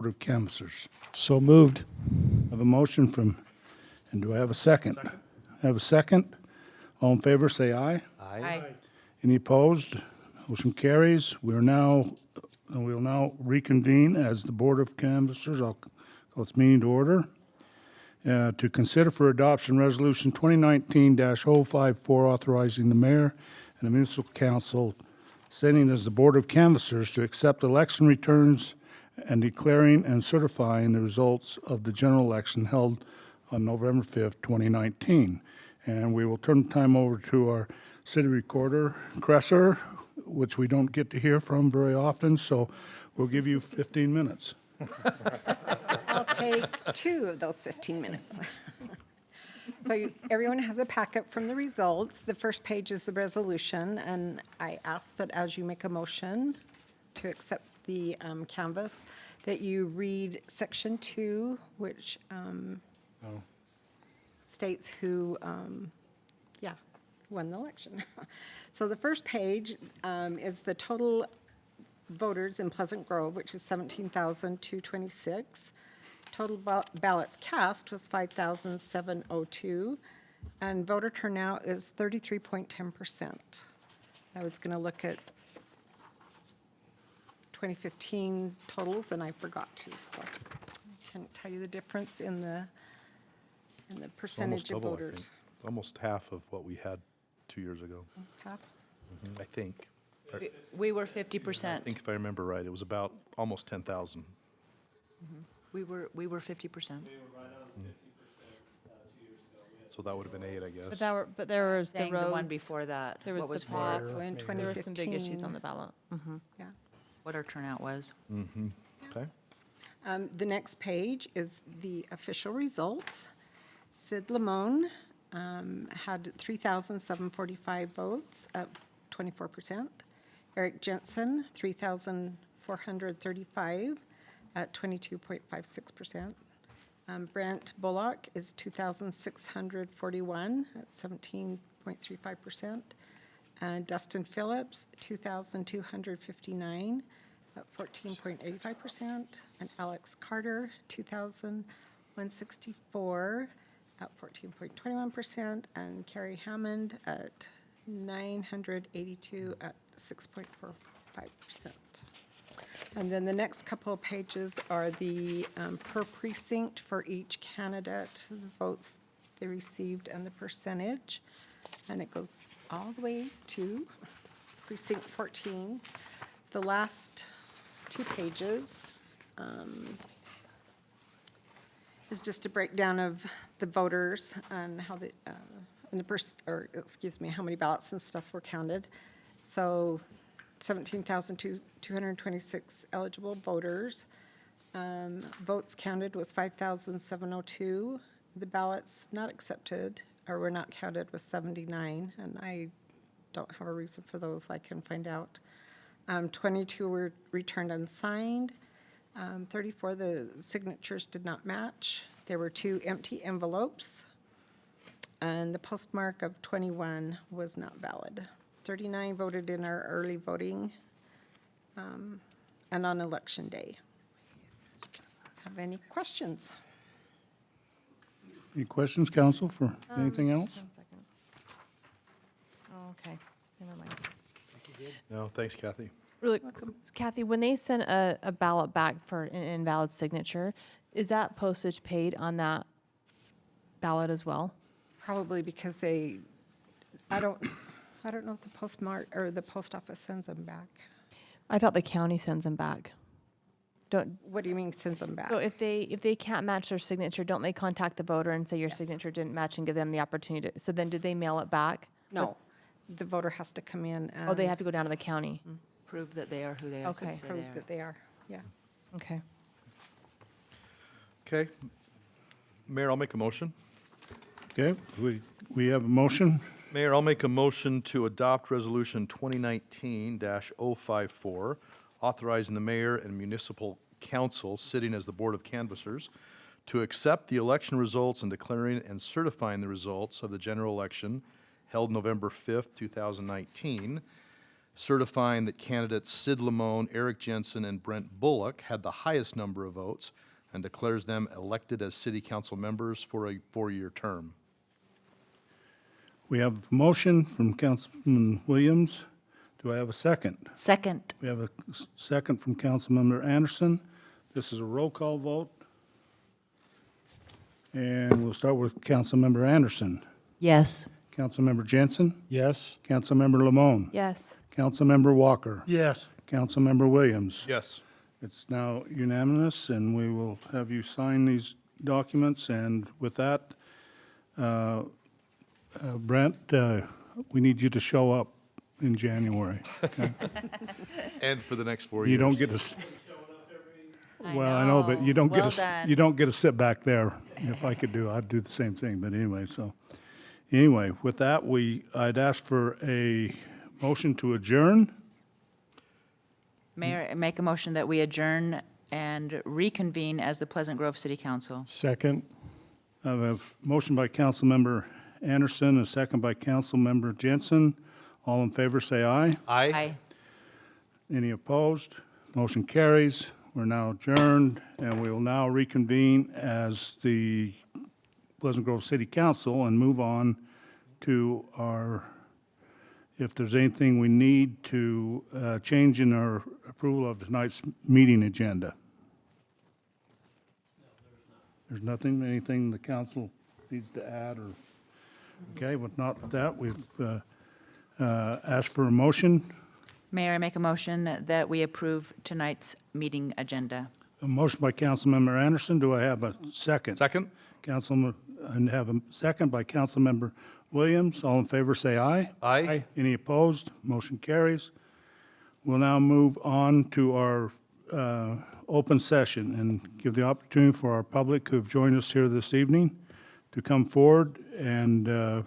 Board of Canvassers. So moved. I have a motion from, and do I have a second? I have a second. All in favor, say aye. Aye. Any opposed? Motion carries. We'll now reconvene as the Board of Canvassers. I'll call this meeting to order. To consider for adoption Resolution 2019-054, authorizing the mayor and the municipal council sitting as the Board of Canvassers to accept election returns and declaring and certifying the results of the general election held on November 5th, 2019. And we will turn the time over to our city recorder, Cresser, which we don't get to hear from very often, so we'll give you 15 minutes. I'll take 2 of those 15 minutes. So everyone has a packet from the results. The first page is the resolution, and I ask that as you make a motion to accept the canvas, that you read section 2, which states who, won the election. So the first page is the total voters in Pleasant Grove, which is 17,226. Total ballots cast was 5,702, and voter turnout is 33.10%. I was going to look at 2015 totals, and I forgot to, so I can't tell you the difference in the percentage of double, I voters. think. Almost half of what we had 2 years ago, Almost half. I think. We were I 50%. think if I remember right, it was about almost 10,000. We were 50%. So that would have been 8, I guess. But there was the Saying roads. the one before that. There was what the was POF. So in There were some big issues 2015, on the ballot. yeah. what our turnout was. Okay. The next page is the official results. Sid Lamone had 3,745 votes, up 24%. Eric Jensen, 3,435, at 22.56%. Brent Bullock is 2,641, at 17.35%. Dustin Phillips, 2,259, at 14.85%. And Alex Carter, 2,164, at 14.21%. And Carrie Hammond at 982 at 6.45%. And then the next couple of pages are the per precinct for each candidate, the votes they received and the percentage. And it goes all the way to precinct 14. The last 2 pages is just a breakdown of the voters and how the, how many ballots and stuff were counted. So 17,226 eligible voters. Votes counted was 5,702. The ballots not accepted or were not counted was 79, and I don't have a reason for those. I can find out. 22 were returned unsigned. 34, the signatures did not match. There were 2 empty envelopes, and the postmark of 21 was not valid. 39 voted in our early voting and on election day. Have any questions? Any questions, council, for anything else? 1 second. Oh, okay, never mind. No, thanks, Kathy. Really, Kathy, when they send a ballot back for an invalid signature, is that postage paid on that ballot as well? Probably because I don't know if the postmark or the post office sends them back. I thought the county sends them back. What do you mean sends them back? So if they can't match their signature, don't they contact the voter and say your signature didn't match and give them the opportunity to, so then do they mail it back? No, the voter has to come in and. Oh, they have to go down to the county? Prove that they are who they are. Okay. say they Prove are. that they are, yeah. Okay. Okay. Mayor, I'll make a motion. Okay, we have a motion. Mayor, I'll make a motion to adopt Resolution 2019-054, authorizing the mayor and municipal council sitting as the Board of Canvassers to accept the election results and declaring and certifying the results of the general election held November 5th, 2019, certifying that candidates Sid Lamone, Eric Jensen, and Brent Bullock had the highest number of votes, and declares them elected as city council members for a 4-year term. We have a motion from Councilman Williams. Do I have a second? Second. We have a second from Councilmember Anderson. This is a roll call vote. And we'll start with Councilmember Anderson. Yes. Councilmember Jensen. Yes. Councilmember Lamone. Yes. Councilmember Walker. Yes. Councilmember Williams. Yes. It's now unanimous, and we will have you sign these documents. And with that, Brent, we need you to show up in January. Okay? And for the next 4 years. You don't get to, well, I know, but you don't get Well to, done. you don't get to sit back there. If I could do, I'd do the same thing, but anyway, so. Anyway, with that, I'd ask for a motion to adjourn. Mayor, I make a motion that we adjourn and reconvene as the Pleasant Grove City Council. Second. I have a motion by Councilmember Anderson, a second by Councilmember Jensen. All in favor, say aye. Aye. Any opposed? Motion carries. We're now adjourned, and we will now reconvene as the Pleasant Grove City Council and move on to our, if there's anything we need to change in our approval of tonight's meeting agenda. There's nothing, anything the council needs to add or, okay, with not that, we've asked for a motion. Mayor, I make a motion that we approve tonight's meeting agenda. A motion by Councilmember Anderson. Do I have a second? Second? Councilman, and have a second by Councilmember Williams. All in favor, say aye. Aye. Any opposed? Motion carries. We'll now move on to our open session and give the opportunity for our public who have joined us here this evening to come forward and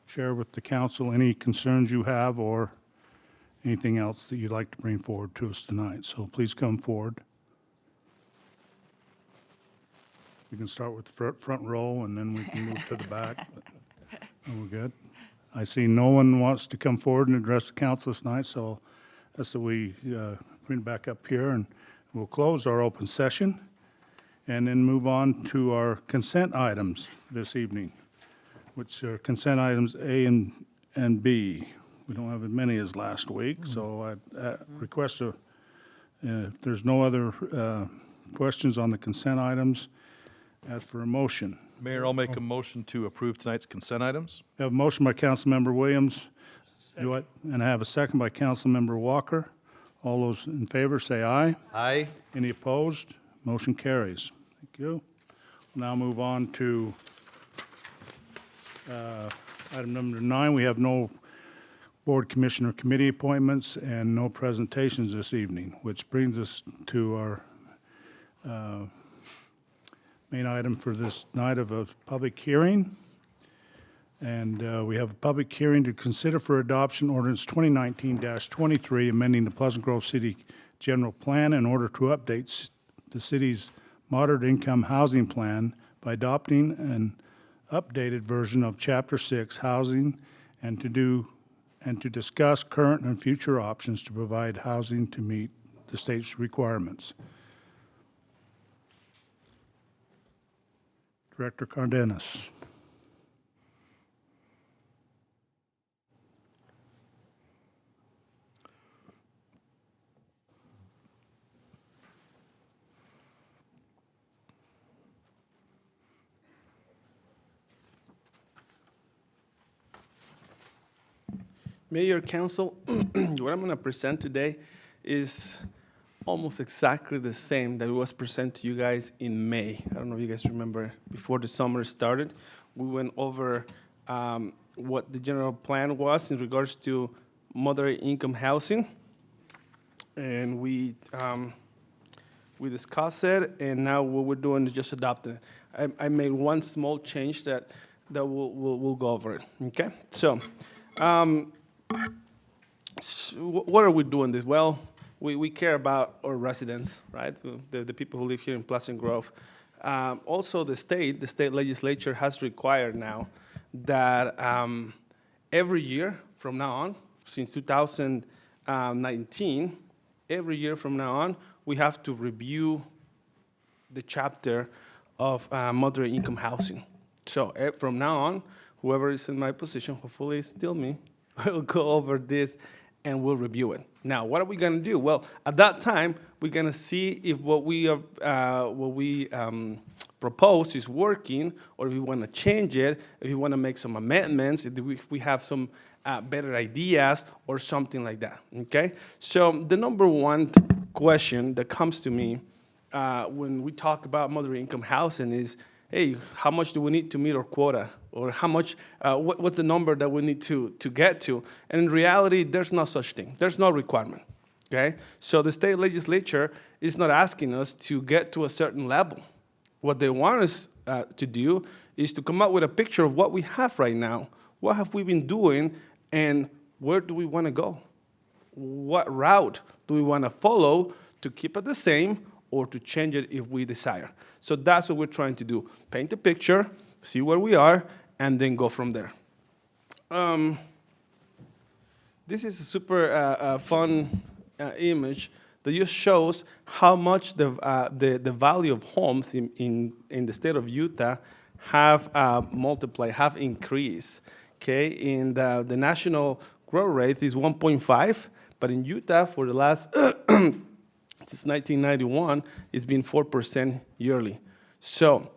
share with the council any concerns you have or anything else that you'd like to bring forward to us tonight. So please come forward. We can start with the front row, and then we can move to the back. We're good. I see no one wants to come forward and address the council this night, so that's what we bring it back up here, and we'll close our open session and then move on to our consent items this evening, which are consent items A and B. We don't have as many as last week, so I request if there's no other questions on the consent items, ask for a motion. Mayor, I'll make a motion to approve tonight's consent items. I have a motion by Councilmember Williams. And I have a second by Councilmember Walker. All those in favor say aye. Aye. Any opposed? Motion carries. Thank you. We'll now move on to item number 9. We have no board, commissioner, committee appointments and no presentations this evening, which brings us to our main item for this night of a public hearing. And we have a public hearing to consider for adoption ordinance 2019-23, amending the Pleasant Grove City General Plan in order to update the city's moderate income housing plan by adopting an updated version of Chapter 6 Housing and to discuss current and future options to provide housing to meet the state's requirements. Director Cardenas. Mayor, Council, what I'm going to present today is almost exactly the same that was presented to you guys in May. I don't know if you guys remember, before the summer started, we went over what the general plan was in regards to moderate income housing. And we discussed it, and now what we're doing is just adopting it. I made one small change that we'll go over it, okay? So, what are we doing this? Well, we care about our residents, right? The people who live here in Pleasant Grove. Also, the state legislature has required now that every year from now on, since 2000, 19, every year from now on, we have to review the chapter of moderate income housing. So from now on, whoever is in my position, hopefully it's still me, will go over this and we'll review it. Now, what are we gonna do? Well, at that time, we're gonna see if what we propose is working, or if we wanna change it, if we wanna make some amendments, if we have some better ideas or something like that, okay? So the number one question that comes to me when we talk about moderate income housing is, hey, how much do we need to meet our quota? Or how much, what's the number that we need to get to? And in reality, there's no such thing. There's no requirement, okay? So the state legislature is not asking us to get to a certain level. What they want us to do is to come up with a picture of what we have right now. What have we been doing, and where do we want to go? What route do we want to follow to keep it the same or to change it if we desire? So that's what we're trying to do. Paint a picture, see where we are, and then go from there. This is a super fun image that just shows how much the value of homes in the state of Utah have multiplied, have increased. Okay, and the national growth rate is 1.5, but in Utah for the last since 1991, it's been 4% yearly. So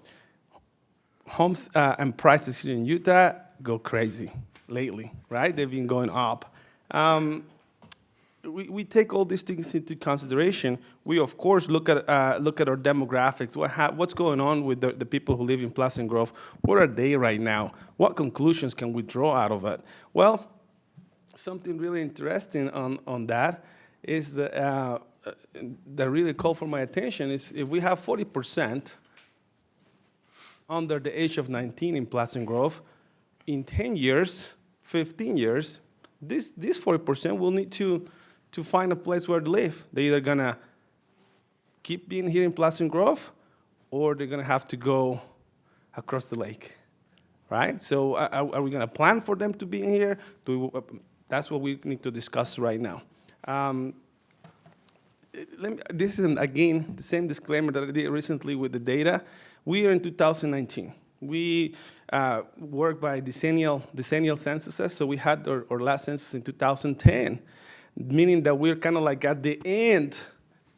homes and prices here in Utah go crazy lately, right? They've been going up. We take all these things into consideration. We, of course, look at our demographics. What's going on with the people who live in Pleasant Grove? Where are they right now? What conclusions can we draw out of it? Well, something really interesting on that is that really called for my attention is if we have 40% under the age of 19 in Pleasant Grove, in 10 years, 15 years, this 40% will need to find a place where to live. They're either gonna keep being here in Pleasant Grove, or they're gonna have to go across the lake, right? So are we gonna plan for them to be in here? That's what we need to discuss right now. This is, again, the same disclaimer that I did recently with the data. We are in 2019. We work by decennial censuses, so we had our last census in 2010, meaning that we're kind of like at the end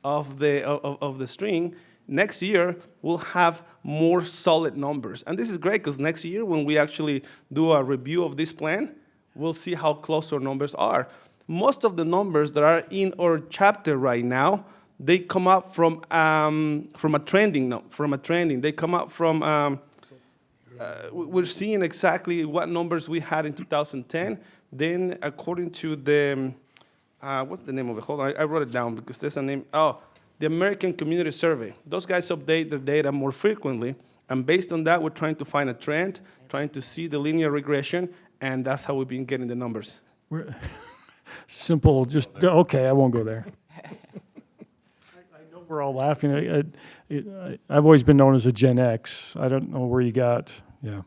of the string. Next year, we'll have more solid numbers. And this is great, because next year, when we actually do a review of this plan, we'll see how close our numbers are. Most of the numbers that are in our chapter right now, they come up from a trending. They come up from, we're seeing exactly what numbers we had in 2010. Then, according to the, what's the name of it? Hold on, I wrote it down because there's a name. Oh, the American Community Survey. Those guys update their data more frequently. And based on that, we're trying to find a trend, trying to see the linear regression, and that's how we've been getting the numbers. Simple, just, okay, I won't go there. I know we're all laughing. I've always been known as a Gen X. I don't know where you got, yeah.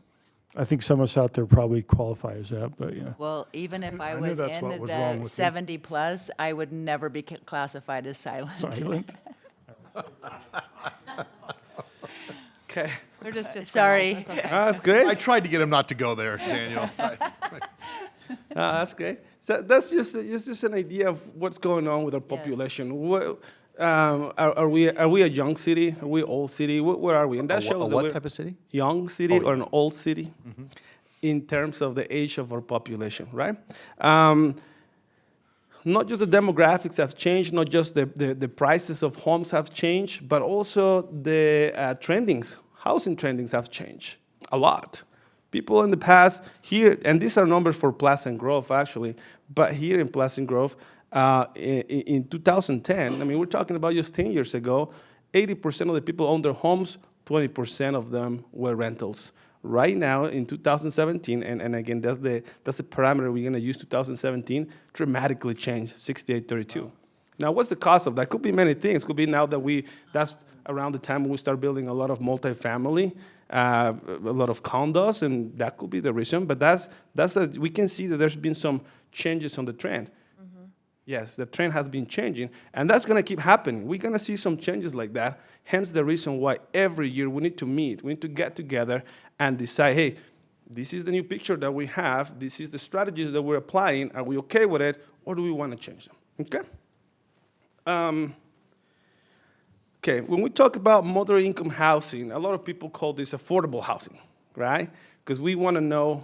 I think some of us out there probably qualify as that, but yeah. Well, even if I knew was that's in what was wrong the with you. 70 plus, I would never be classified as silent. Silent? Okay, They're just Sorry. That's okay. that's great. I tried to get him not to go there, Daniel. That's great. So that's just an idea of what's going on with our population. What, are we a young city? Are we an old city? Where are we? And that shows that what we're type of city? young city Oh, or an old city in terms of the age of our population, right? Not just the demographics have changed, not just the prices of homes have changed, but also the housing trendings have changed a lot. People in the past here, and these are numbers for Pleasant Grove actually, but here in Pleasant Grove, in 2010, I mean, we're talking about just 10 years ago, 80% of the people owned their homes, 20% of them were rentals. Right now, in 2017, and again, that's the parameter we're gonna use, 2017, dramatically changed, 68-32. Now, what's the cause of that? Could be many things. Could be now that that's around the time when we start building a lot of multifamily, a lot of condos, and that could be the reason. But we can see that there's been some changes on the trend. Yes, the trend has been changing, and that's going to keep happening. We're going to see some changes like that. Hence the reason why every year we need to meet, we need to get together and decide, hey, this is the new picture that we have, this is the strategies that we're applying, are we okay with it, or do we want to change them, okay? Okay, when we talk about moderate income housing, a lot of people call this affordable housing, right? Because we want to know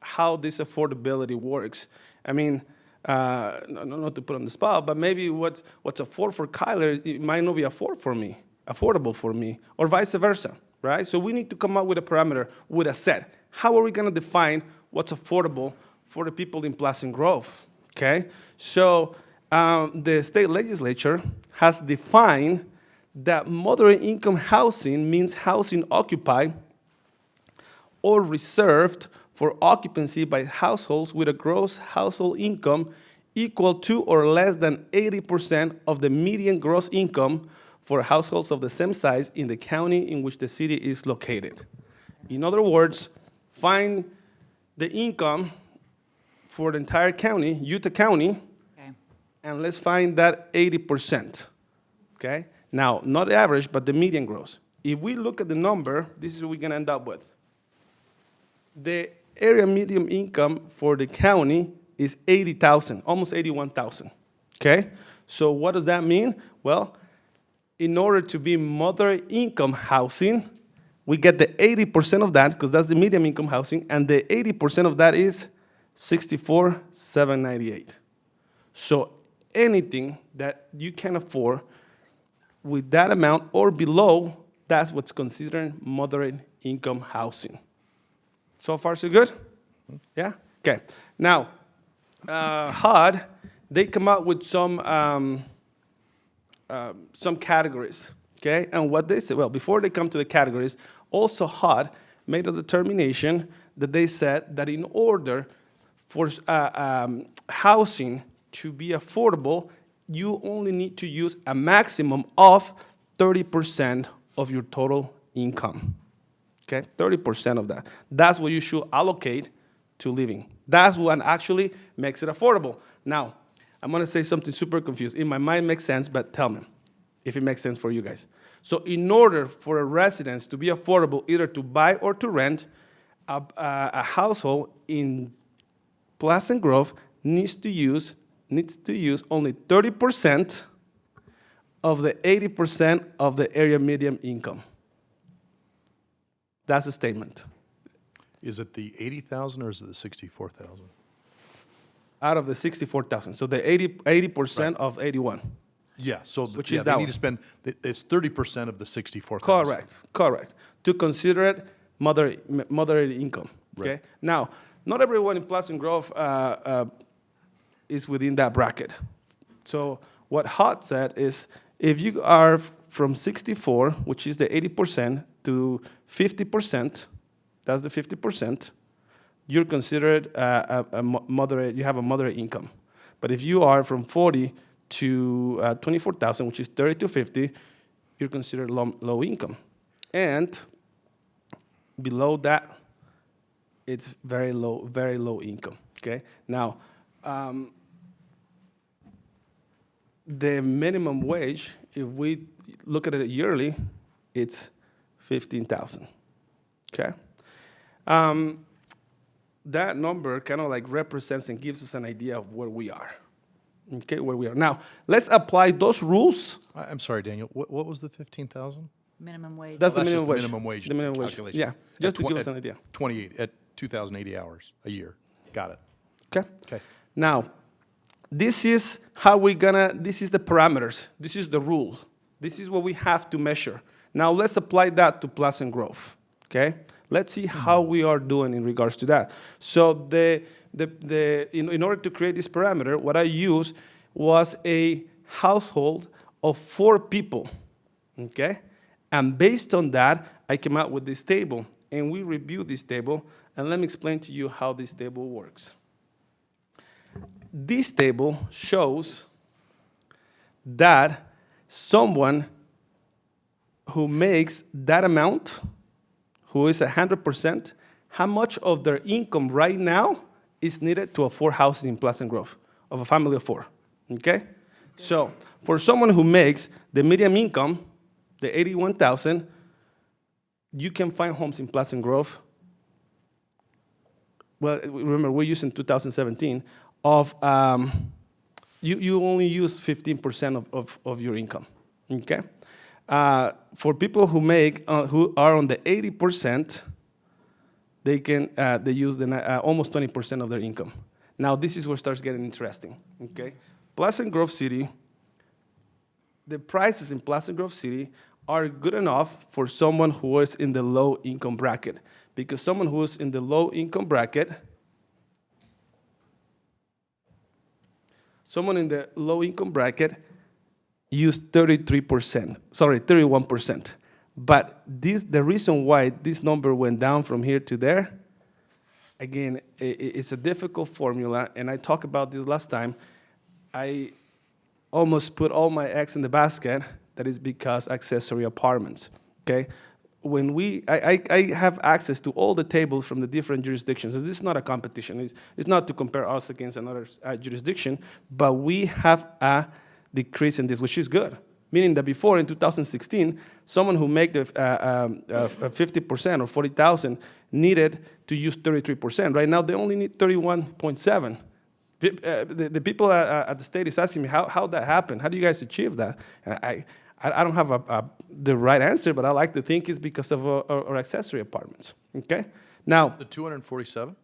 how this affordability works. I mean, not to put on the spot, but maybe what's affordable for Kyler, it might not be affordable for me, or vice versa, right? So we need to come up with a parameter, with a set. How are we going to define what's affordable for the people in Pleasant Grove, okay? So the state legislature has defined that moderate income housing means housing occupied or reserved for occupancy by households with a gross household income equal to or less than 80% of the median gross income for households of the same size in the county in which the city is located. In other words, find the income for the entire county, Utah County, Okay. and let's find that 80%, okay? Now, not the average, but the median gross. If we look at the number, this is what we're gonna end up with. The area median income for the county is 80,000, almost 81,000, okay? So what does that mean? Well, in order to be moderate income housing, we get the 80% of that, because that's the median income housing, and the 80% of that is 64,798. So anything that you can afford with that amount or below, that's what's considered moderate income housing. So far, so good? Yeah? Okay. Now, HUD, they come up with some categories, okay? And what they say, well, before they come to the categories, also HUD made a determination that they said that in order for housing to be affordable, you only need to use a maximum of 30% of your total income. Okay, 30% of that. That's what you should allocate to living. That's what actually makes it affordable. Now, I'm gonna say something super confused. In my mind, it makes sense, but tell me if it makes sense for you guys. So in order for a residence to be affordable, either to buy or to rent, a household in Pleasant Grove needs to use only 30% of the 80% of the area median income. That's a statement. Is it the 80,000 or is it the 64,000? Out of the 64,000. So the 80% of 81. Yeah, so Which yeah, is they that need one. to spend, it's 30% of the 64,000. Correct. To consider it moderate income. Okay. Right. Now, not everyone in Pleasant Grove is within that bracket. So what HUD said is, if you are from 64, which is the 80%, to 50%, that's the 50%, you're considered a moderate, you have a moderate income. But if you are from 40 to 24,000, which is 30 to 50, you're considered low income. And below that, it's very low income, okay? Now, the minimum wage, if we look at it yearly, it's 15,000, okay? That number kind of like represents and gives us an idea of where we are, okay, where we are. Now, let's apply those rules. I'm sorry, Daniel, what was the 15,000? Minimum wage. That's the That's just minimum the wage. minimum wage The minimum wage, calculation. yeah, just to At give us tw- an idea. 2,080 hours a year. Got it. Okay? Okay. Now, this is how we're gonna, this is the parameters, this is the rule. This is what we have to measure. Now, let's apply that to Pleasant Grove, okay? Let's see how we are doing in regards to that. So in order to create this parameter, what I used was a household of 4 people, okay? And based on that, I came out with this table, and we reviewed this table, and let me explain to you how this table works. This table shows that someone who makes that amount, who is 100%, how much of their income right now is needed to afford housing in Pleasant Grove, of a family of 4, okay? So for someone who makes the median income, the 81,000, you can find homes in Pleasant Grove. Well, remember, we're using 2017 of, you only use 15% of your income, okay? For people who make, who are on the 80%, they use almost 20% of their income. Now, this is where it starts getting interesting, okay? Pleasant Grove City, the prices in Pleasant Grove City are good enough for someone who is in the low income bracket. Because someone who is in the low income bracket, use 31%. But the reason why this number went down from here to there, again, it's a difficult formula, and I talked about this last time. I almost put all my eggs in the basket. That is because accessory apartments, okay? When I have access to all the tables from the different jurisdictions. So this is not a competition. It's not to compare us against another jurisdiction, but we have a decrease in this, which is good. Meaning that before, in 2016, someone who made 50% or 40,000 needed to use 33%. Right now, they only need 31.7. The people at the state is asking me, how that happened? How do you guys achieve that? And I don't have the right answer, but I like to think it's because of our accessory apartments, okay? Now, The 247?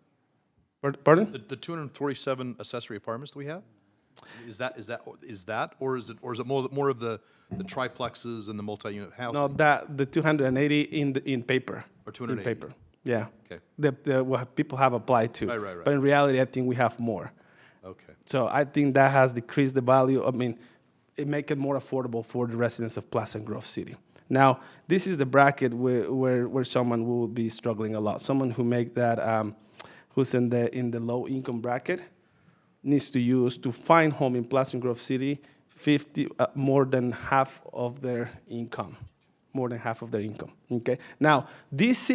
pardon? The 247 accessory apartments that we have? Is that, or is it more of the triplexes and the multi-unit housing? No, the 280 in paper. Or 280. In paper, yeah. Okay. What people have applied to. Right. But in reality, I think we have more. Okay. So I think that has decreased the value. I mean, it make it more affordable for the residents of Pleasant Grove City. Now, this is the bracket where someone will be struggling a lot. Someone who make that, who's in the low income bracket, needs to use to find home in Pleasant Grove City more than half of their income. More than half of their income. Okay. Now, this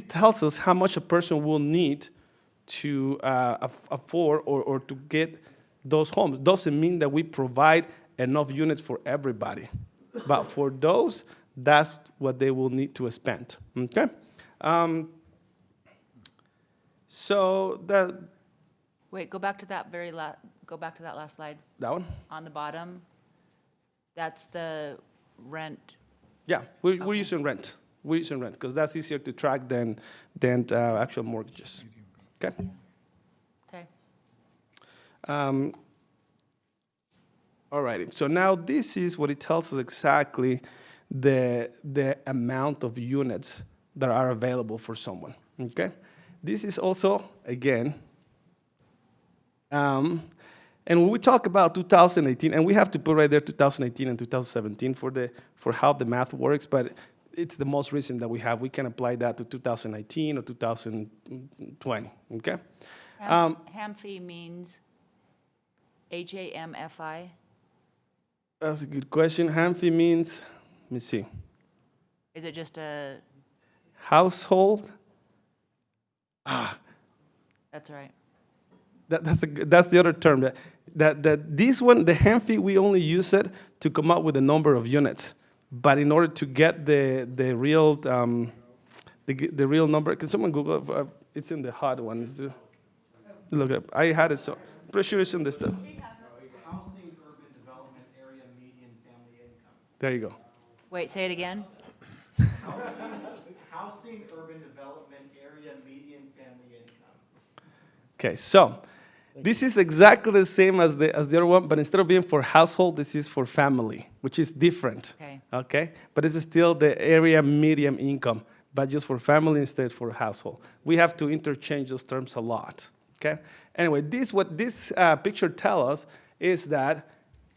tells us how much a person will need to afford or to get those homes. Doesn't mean that we provide enough units for everybody, but for those, that's what they will need to spend. Okay. So that. Wait, go back to that last slide. That one? On the bottom, that's the rent. Yeah, we're using rent. We're using rent because that's easier to track than actual mortgages. Okay. Okay. All righty. So now this is what it tells us exactly the amount of units that are available for someone. Okay. This is also again. And when we talk about 2018, and we have to put right there 2018 and 2017 for how the math works, but it's the most recent that we have. We can apply that to 2019 or 2020, okay? HAMFI means HAMFI? That's a good question. HAMFI means, let me see. Is it just a, Household. that's right. That's the other term. That this one, the HAMFI, we only use it to come up with the number of units. But in order to get the real number, can someone Google? It's in the hot one. Look it up. I had it, so I'm pretty sure it's in this stuff. Housing, urban development area, median family income. There you go. Wait, say it again? Housing, urban development area, median family income. Okay, so this is exactly the same as the other one, but instead of being for household, this is for family, which is different. Okay. Okay, but it's still the area median income, but just for family instead for household. We have to interchange those terms a lot. Okay. Anyway, what this picture tells us is that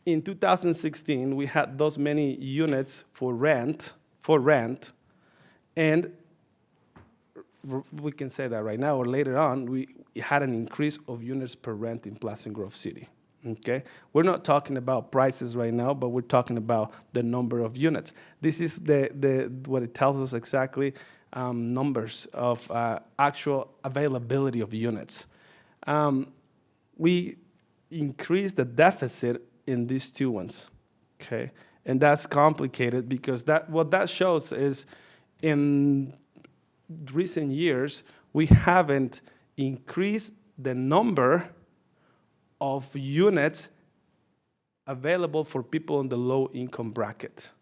in 2016 we had those many units for rent, and we can say that right now or later on, we had an increase of units per rent in Pleasant Grove City. Okay, we're not talking about prices right now, but we're talking about the number of units. This is what it tells us exactly, numbers of actual availability of units. We increase the deficit in these two ones, okay? And that's complicated because what that shows is in recent years, we haven't increased the number of units available for people in the low income bracket,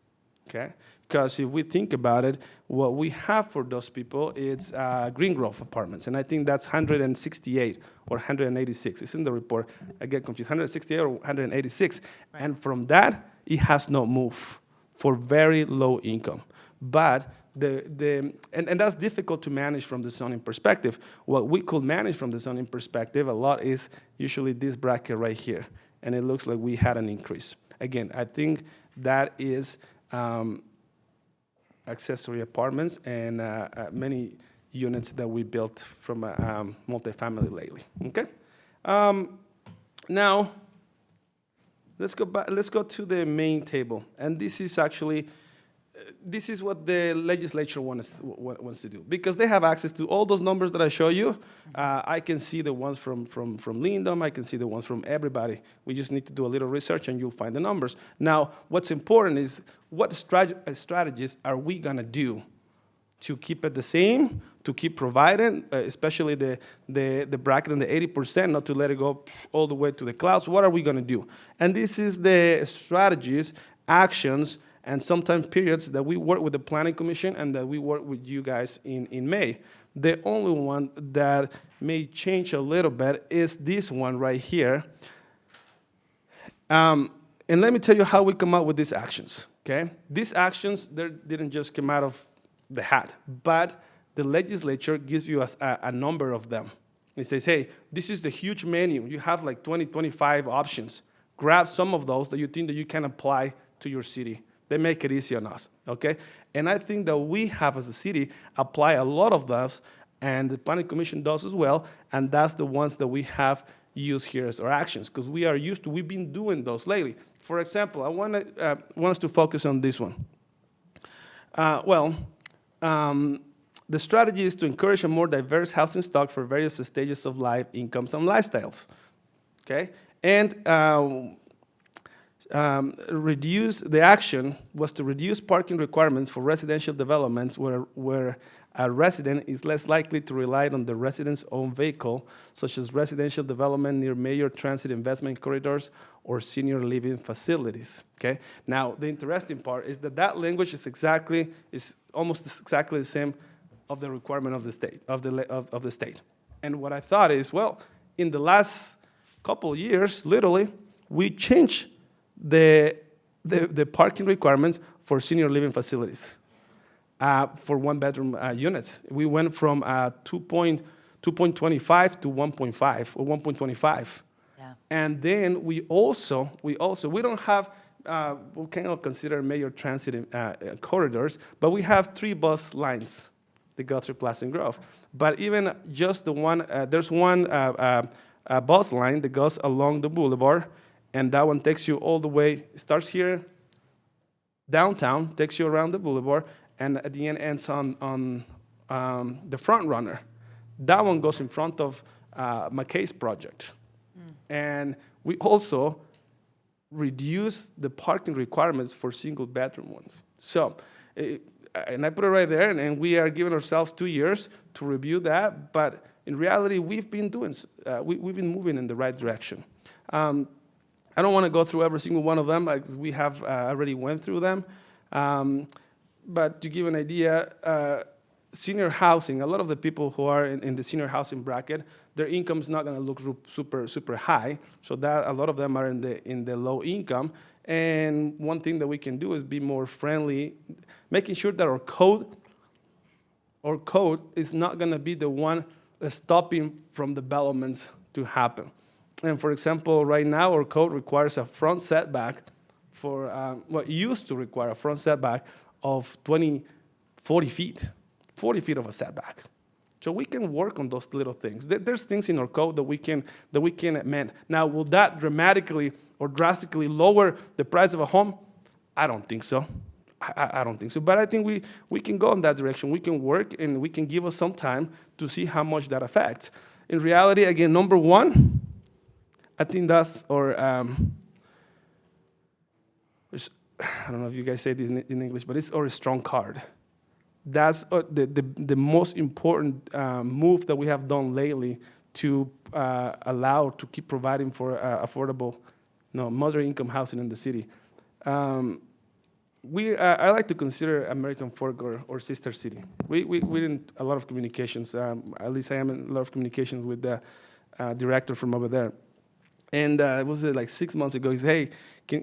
okay? Because if we think about it, what we have for those people is Green Grove Apartments, and I think that's 168 or 186. It's in the report. I get confused, 168 or 186. And from that, it has not moved for very low income. But and that's difficult to manage from the zoning perspective. What we could manage from the zoning perspective a lot is usually this bracket right here. And it looks like we had an increase. Again, I think that is accessory apartments and many units that we built from multifamily lately, okay? Now, let's go back, let's go to the main table. And this is actually, this is what the legislature wants to do. Because they have access to all those numbers that I show you. I can see the ones from Lindom, I can see the ones from everybody. We just need to do a little research and you'll find the numbers. Now, what's important is what strategies are we gonna do to keep it the same, to keep providing, especially the bracket and the 80%, not to let it go all the way to the clouds. What are we gonna do? And this is the strategies, actions, and sometimes periods that we work with the Planning Commission and that we work with you guys in May. The only one that may change a little bit is this one right here. And let me tell you how we come up with these actions, okay? These actions, they didn't just come out of the hat, but the legislature gives you a number of them. It says, hey, this is the huge menu. You have like 20, 25 options. Grab some of those that you think that you can apply to your city. They make it easy on us, okay? And I think that we have, as a city, apply a lot of those, and the Planning Commission does as well, and that's the ones that we have used here as our actions, because we've been doing those lately. For example, I want us to focus on this one. The strategy is to encourage a more diverse housing stock for various stages of life, incomes, and lifestyles, okay? And the action was to reduce parking requirements for residential developments where a resident is less likely to rely on the resident's own vehicle, such as residential development near major transit investment corridors or senior living facilities, okay? Now, the interesting part is that language is almost exactly the same of the requirement of the state, of the state. And what I thought is, well, in the last couple of years, literally, we changed the parking requirements for senior living facilities for one-bedroom units. We went from 2.25 to 1.5 or 1.25. Yeah. And then we don't have, we cannot consider major transit corridors, but we have 3 bus lines that go through Pleasant Grove. But even just the one, there's one bus line that goes along the boulevard, and that one takes you all the way, starts here, downtown, takes you around the boulevard, and at the end ends on the Front Runner. That one goes in front of McKay's project. And we also reduce the parking requirements for single bedroom ones. So, and I put it right there, and we are giving ourselves 2 years to review that, but in reality, we've been moving in the right direction. I don't want to go through every single one of them, because we have already went through them. But to give an idea, senior housing, a lot of the people who are in the senior housing bracket, their income is not going to look super high. So that a lot of them are in the low income. And one thing that we can do is be more friendly, making sure that our code is not going to be the one stopping from developments to happen. And for example, right now our code requires a front setback for what used to require a front setback of 40 feet of a setback. So we can work on those little things. There's things in our code that we can amend. Now, will that dramatically or drastically lower the price of a home? I don't think so. I don't think so. But I think we can go in that direction. We can work, and we can give us some time to see how much that affects. In reality, again, number one, I think that's, or, I don't know if you guys say this in English, but it's our strong card. That's the most important move that we have done lately to allow to keep providing for affordable, moderate income housing in the city. I like to consider American Fork or sister city. We didn't a lot of communications. At least I am in a lot of communications with the director from over there. And it was like 6 months ago. He said, "Hey,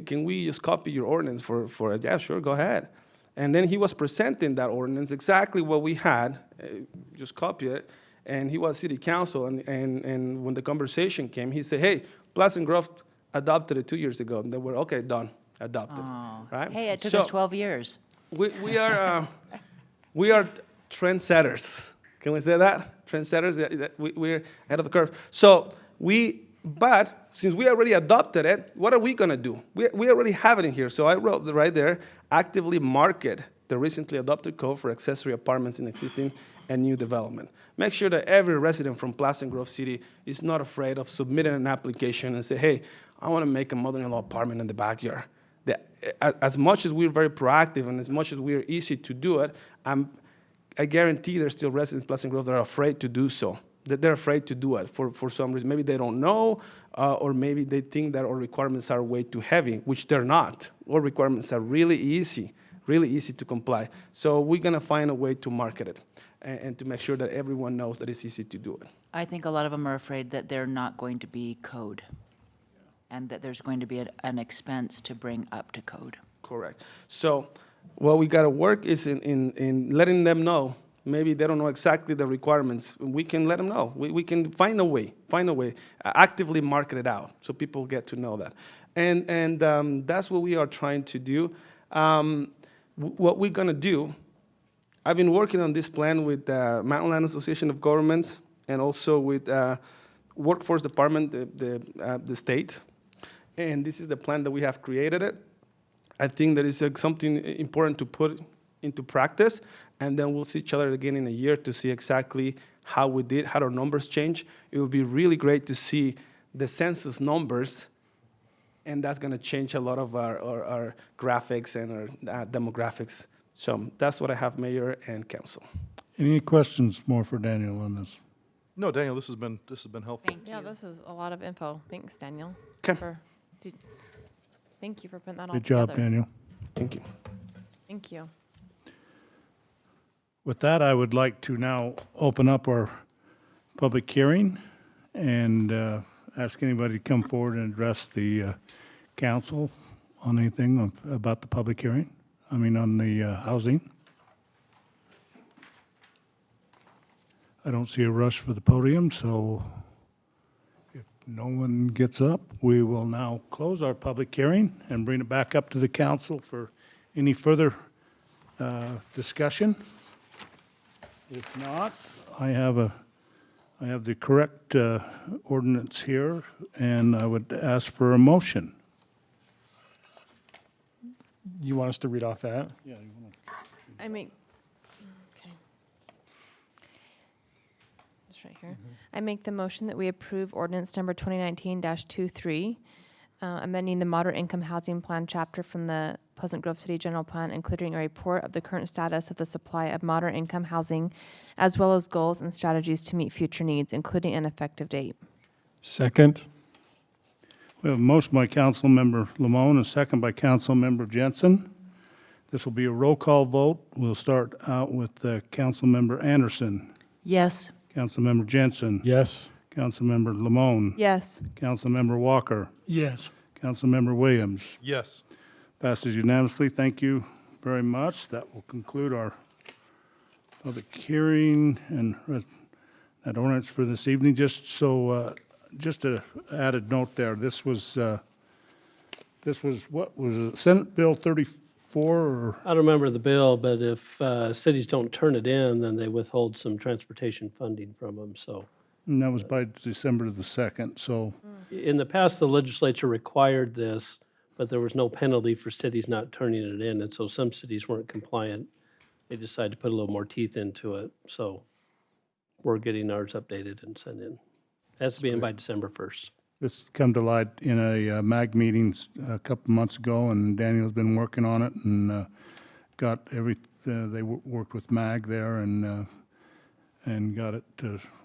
can we just copy your ordinance for it?" Yeah, sure, go ahead. And then he was presenting that ordinance, exactly what we had, just copy it. And he was city council, and when the conversation came, he said, "Hey, Pleasant Grove adopted it 2 years ago." And they were, okay, done, adopted, right? Hey, it took So us 12 years. we are trendsetters. Can we say that? Trendsetters, we're ahead of the curve. So but since we already adopted it, what are we gonna do? We already have it in here. So I wrote right there, actively market the recently adopted code for accessory apartments in existing and new development. Make sure that every resident from Pleasant Grove City is not afraid of submitting an application and say, "Hey, I wanna make a mother-in-law apartment in the backyard." As much as we're very proactive and as much as we're easy to do it, I guarantee there's still residents in Pleasant Grove that are afraid to do so. That they're afraid to do it for some reason. Maybe they don't know, or maybe they think that our requirements are way too heavy, which they're not. Our requirements are really easy to comply. So we're gonna find a way to market it and to make sure that everyone knows that it's easy to do it. I think a lot of them are afraid that they're not going to be code, and that there's going to be an expense to bring up to code. Correct. So what we gotta work is in letting them know. Maybe they don't know exactly the requirements. We can let them know. We can find a way, actively market it out so people get to know that. And that's what we are trying to do. What we're gonna do, I've been working on this plan with the Mountain Land Association of Governments and also with Workforce Department, the state. And this is the plan that we have created it. I think that is something important to put into practice, and then we'll see each other again in a year to see exactly how we did, how our numbers change. It will be really great to see the census numbers, and that's gonna change a lot of our graphics and our demographics. So that's what I have, Mayor and Council. Any questions more for Daniel on this? No, Daniel, this has been helpful. Thank Yeah, you. this is a lot of info. Thanks, Daniel. 'Kay. Thank you for putting that all Good together. job, Daniel. Thank you. Thank you. With that, I would like to now open up our public hearing and ask anybody to come forward and address the council on anything about the public hearing, on the housing. I don't see a rush for the podium, so if no one gets up, we will now close our public hearing and bring it back up to the council for any further discussion. If not, I have the correct ordinance here, and I would ask for a motion. You want us to read off that? I make, okay. It's right here. I make the motion that we approve ordinance number 2019-23, amending the moderate income housing plan chapter from the Pleasant Grove City General Plan, including a report of the current status of the supply of moderate income housing, as well as goals and strategies to meet future needs, including an effective date. Second? We have a motion by Councilmember Lamone, a second by Councilmember Jensen. This will be a roll call vote. We'll start out with Councilmember Anderson, Yes. Councilmember Jensen, Yes. Councilmember Lamone, Yes. Councilmember Walker, Yes. Councilmember Williams. Yes. Passes unanimously. Thank you very much. That will conclude our public hearing and that ordinance for this evening. Just an added note there. This was what was it, Senate Bill 34 or? I don't remember the bill, but if cities don't turn it in, then they withhold some transportation funding from them, so. And that was by December the 2nd, so, In the past, the legislature required this, but there was no penalty for cities not turning it in, and so some cities weren't compliant. They decided to put a little more teeth into it, so we're getting ours updated and sent in. Has to be in by December 1st. This come to light in a MAG meeting a couple months ago, and Daniel's been working on it and got they worked with MAG there and got it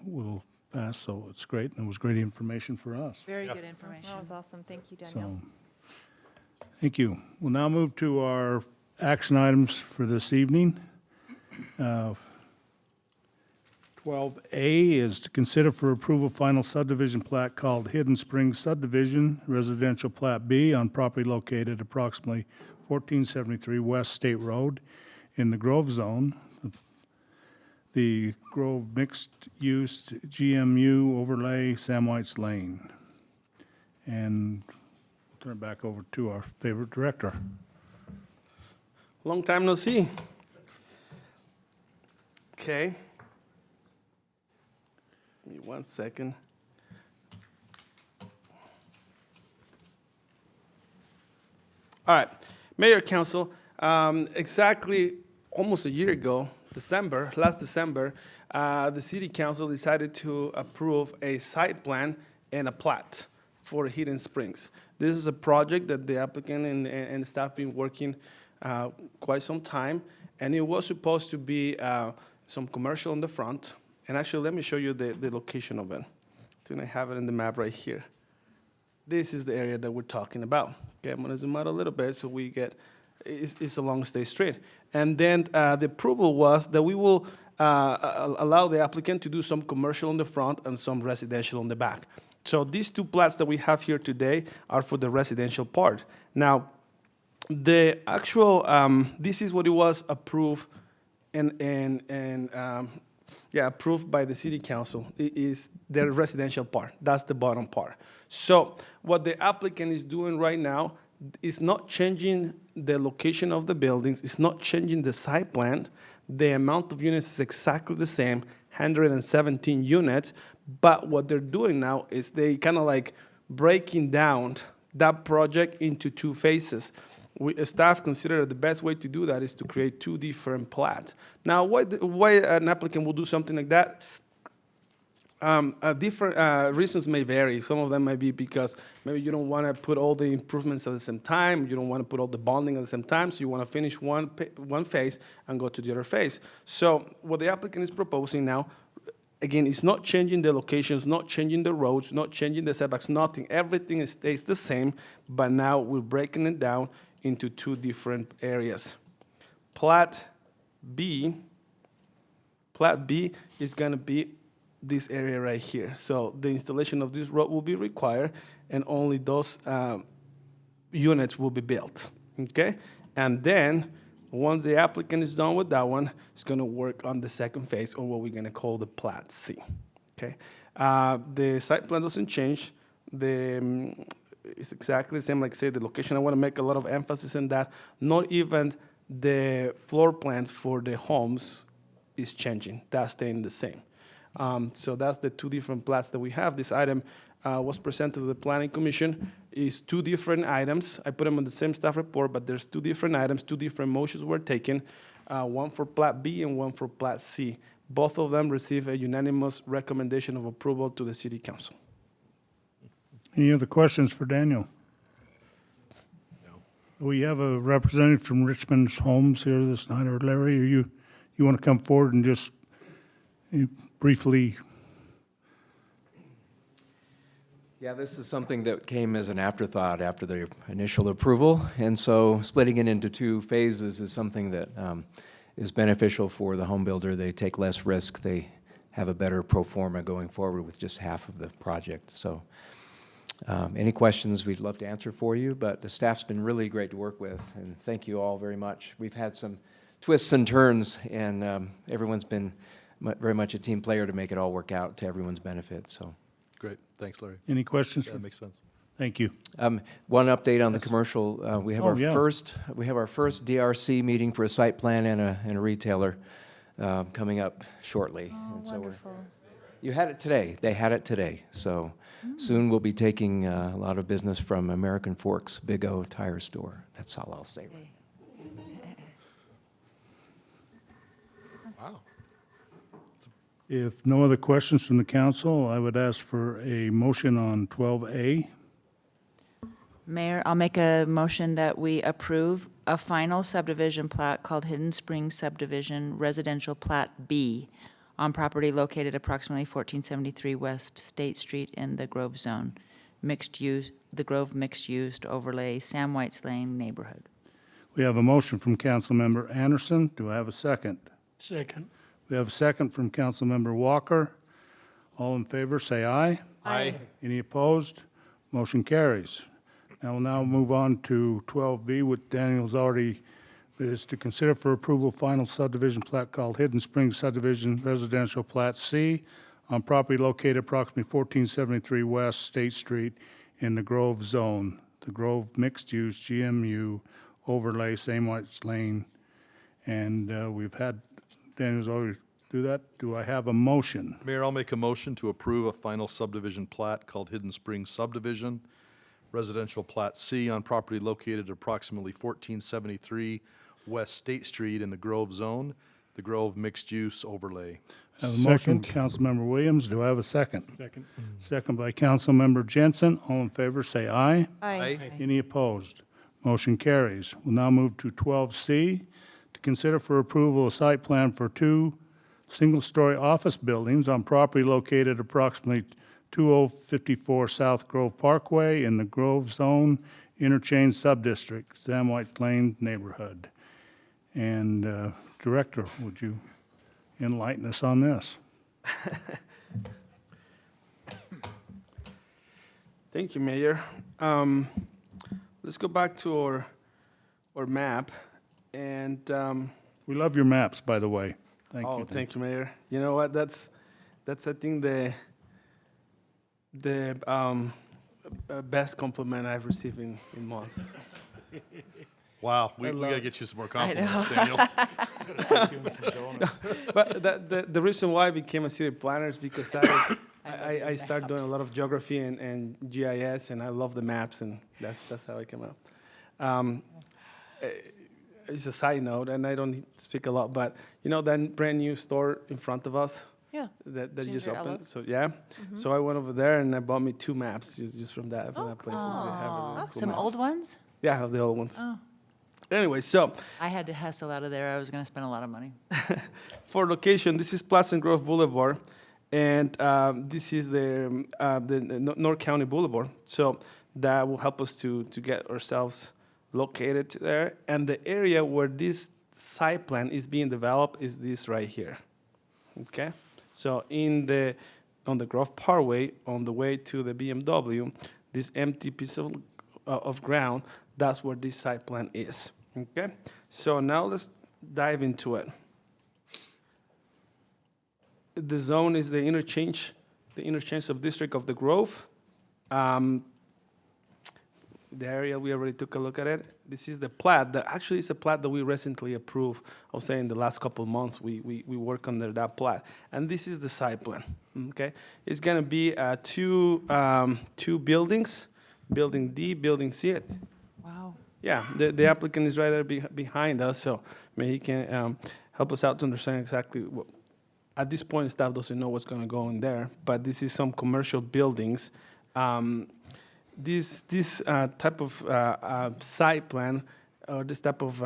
will pass, so it's great, and it was great information for us. Very good information. That was awesome. Thank you, Daniel. So, thank you. We'll now move to our action items for this evening. 12A is to consider for approval final subdivision plat called Hidden Springs Subdivision, Residential Plat B on property located approximately 1473 West State Road in the Grove Zone, the Grove Mixed Use GMU Overlay Samwhites Lane. And we'll turn it back over to our favorite director. Long time no see. Okay. Give me 1 second. All right, Mayor, Council, exactly almost a year ago, last December, the City Council decided to approve a site plan and a plat for Hidden Springs. This is a project that the applicant and staff been working quite some time, and it was supposed to be some commercial on the front. And actually, let me show you the location of it. I think I have it in the map right here. This is the area that we're talking about. Okay, I'm gonna zoom out a little bit so we get, it's along State Street. And then the approval was that we will allow the applicant to do some commercial on the front and some residential on the back. So these two plats that we have here today are for the residential part. Now, the actual, this is what it was approved approved by the City Council. It is the residential part. That's the bottom part. So what the applicant is doing right now is not changing the location of the buildings. It's not changing the site plan. The amount of units is exactly the same, 117 units. But what they're doing now is they kind of like breaking down that project into two phases. Staff consider the best way to do that is to create two different plats. Now, why an applicant will do something like that? Different reasons may vary. Some of them might be because maybe you don't want to put all the improvements at the same time. You don't want to put all the bonding at the same time. So you want to finish one phase and go to the other phase. So what the applicant is proposing now, again, it's not changing the locations, not changing the roads, not changing the setbacks, nothing. Everything stays the same, but now we're breaking it down into two different areas. Plat B is going to be this area right here. So the installation of this road will be required, and only those units will be built, okay? And then, once the applicant is done with that one, it's going to work on the second phase, or what we're going to call the Plat C, okay? The site plan doesn't change. It's exactly the same, like I say, the location. I want to make a lot of emphasis in that. Not even the floor plans for the homes is changing. That's staying the same. So that's the two different plats that we have. This item was presented to the Planning Commission. It's two different items. I put them on the same staff report, but there's two different items, two different motions were taken, one for Plat B and one for Plat C. Both of them receive a unanimous recommendation of approval to the City Council. Any other questions for Daniel? No. We have a representative from Richmond Homes here this night, or Larry, or you want to come forward and just briefly? Yeah, this is something that came as an afterthought after the initial approval, and so splitting it into two phases is something that is beneficial for the home builder. They take less risk. They have a better pro forma going forward with just half of the project. So any questions we'd love to answer for you, but the staff's been really great to work with, and thank you all very much. We've had some twists and turns, and everyone's been very much a team player to make it all work out to everyone's benefit, so. Great, thanks, Larry. Any questions? That makes sense. Thank you. One update on the commercial, we have Oh, our yeah. first DRC meeting for a site plan and a retailer coming up shortly. Oh, And so wonderful. you had it today. They had it today. So soon we'll be taking a lot of business from American Forks Big O Tire Store. That's all I'll say. Wow. If no other questions from the council, I would ask for a motion on 12A. Mayor, I'll make a motion that we approve a final subdivision plat called Hidden Springs Subdivision Residential Plat B on property located approximately 1473 West State Street in the Grove Zone, the Grove Mixed Use Overlay, Sam White's Lane neighborhood. We have a motion from Councilmember Anderson. Do I have a second? Second. We have a second from Councilmember Walker. All in favor, say aye. Aye. Any opposed? Motion carries. I will now move on to 12B, what Daniel's already, is to consider for approval final subdivision plat called Hidden Springs Subdivision Residential Plat C on property located approximately 1473 West State Street in the Grove Zone, the Grove Mixed Use GMU Overlay, Same White's Lane. And we've had, Daniel's already do that. Do I have a motion? Mayor, I'll make a motion to approve a final subdivision plat called Hidden Springs Subdivision, Residential Plat C on property located at approximately 1473 West State Street in the Grove Zone, the Grove Mixed Use Overlay. I have a motion Second. from Councilmember Williams. Do I have a second? Second. Second by Councilmember Jensen. All in favor, say aye. Any opposed? Motion carries. We'll now move to 12C, to consider for approval a site plan for two single-story office buildings on property located approximately 2054 South Grove Parkway in the Grove Zone Interchange Subdistrict, Sam White's Lane neighborhood. And Director, would you enlighten us on this? Thank you, Mayor. Let's go back to our map, and We love your maps, by the way. Thank you. thank you, Mayor. You know what? That's I think the best compliment I've received in months. Wow, we love- gotta get you some more compliments, Daniel. But the reason why I became a city planner is because I started doing a lot of geography and GIS, and I love the maps, and that's how I came up. It's a side note, and I don't speak a lot, but you know that brand new store in front of us Yeah. that just Ginger opened? Ella's. So yeah, so I went over there and I bought me 2 maps just from that place. Some old ones? Yeah, I have the old ones. Oh. Anyway, so I had to hustle out of there. I was going to spend a lot of money. for location, this is Pleasant Grove Boulevard, and this is the North County Boulevard. So that will help us to get ourselves located there. And the area where this site plan is being developed is this right here. Okay, so on the Grove Parkway, on the way to the BMW, this empty piece of ground, that's where this site plan is. Okay, so now let's dive into it. The zone is the interchange of District of the Grove. The area, we already took a look at it. This is the plat. Actually, it's a plat that we recently approved. I was saying the last couple of months, we work under that plat. And this is the site plan, okay? It's gonna be two buildings, Building D, Building C. Wow. Yeah, the applicant is right there behind us, so maybe he can help us out to understand exactly what. At this point, staff doesn't know what's going to go in there, but this is some commercial buildings. This type of site plan, or this type of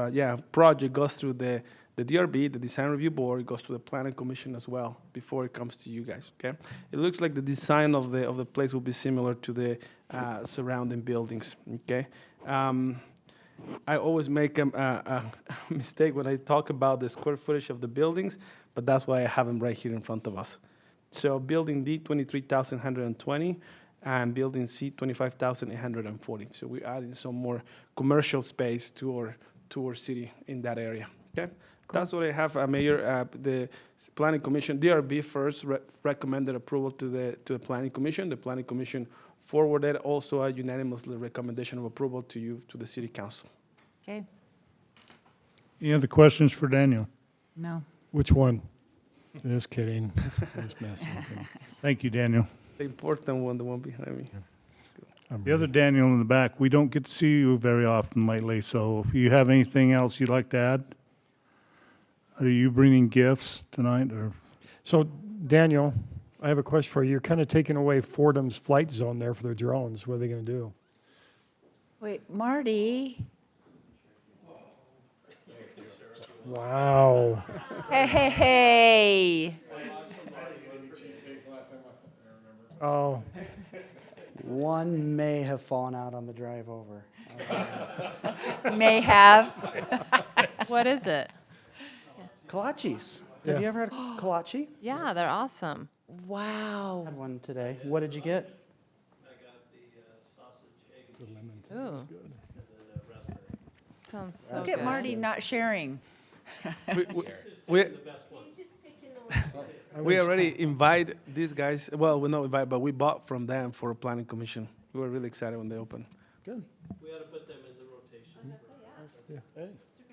project goes through the DRB, the Design Review Board. It goes to the Planning Commission as well before it comes to you guys. Okay, it looks like the design of the place will be similar to the surrounding buildings. Okay. I always make a mistake when I talk about the square footage of the buildings, but that's why I have them right here in front of us. So Building D, 23,120, and Building C, 25,840. So we're adding some more commercial space to our city in that area. Okay, that's what I have, Mayor. The Planning Commission, DRB first recommended approval to the Planning Commission. The Planning Commission forwarded also a unanimous recommendation of approval to you, to the City Council. Okay. Any other questions for Daniel? No. Which one? Just kidding. Just messing with him. Thank you, Daniel. The important one, the one behind me. The other Daniel in the back, we don't get to see you very often lately, so if you have anything else you'd like to add? Are you bringing gifts tonight, or? So Daniel, I have a question for you. You're kind of taking away Fordham's flight zone there for their drones. What are they going to do? Wait, Marty? Wow. Hey, hey, hey. Oh, One may have fallen out on the drive over. May have. What is it? Kolaches. Yeah. Have you ever had kolache? Yeah, they're awesome. Wow. Had one today. What did you get? Ooh. Sounds so Look good. at Marty not sharing. We, we already invite these guys, well, we not invite, but we bought from them for a planning commission. We were really excited when they opened. Good. We ought to put them in the rotation.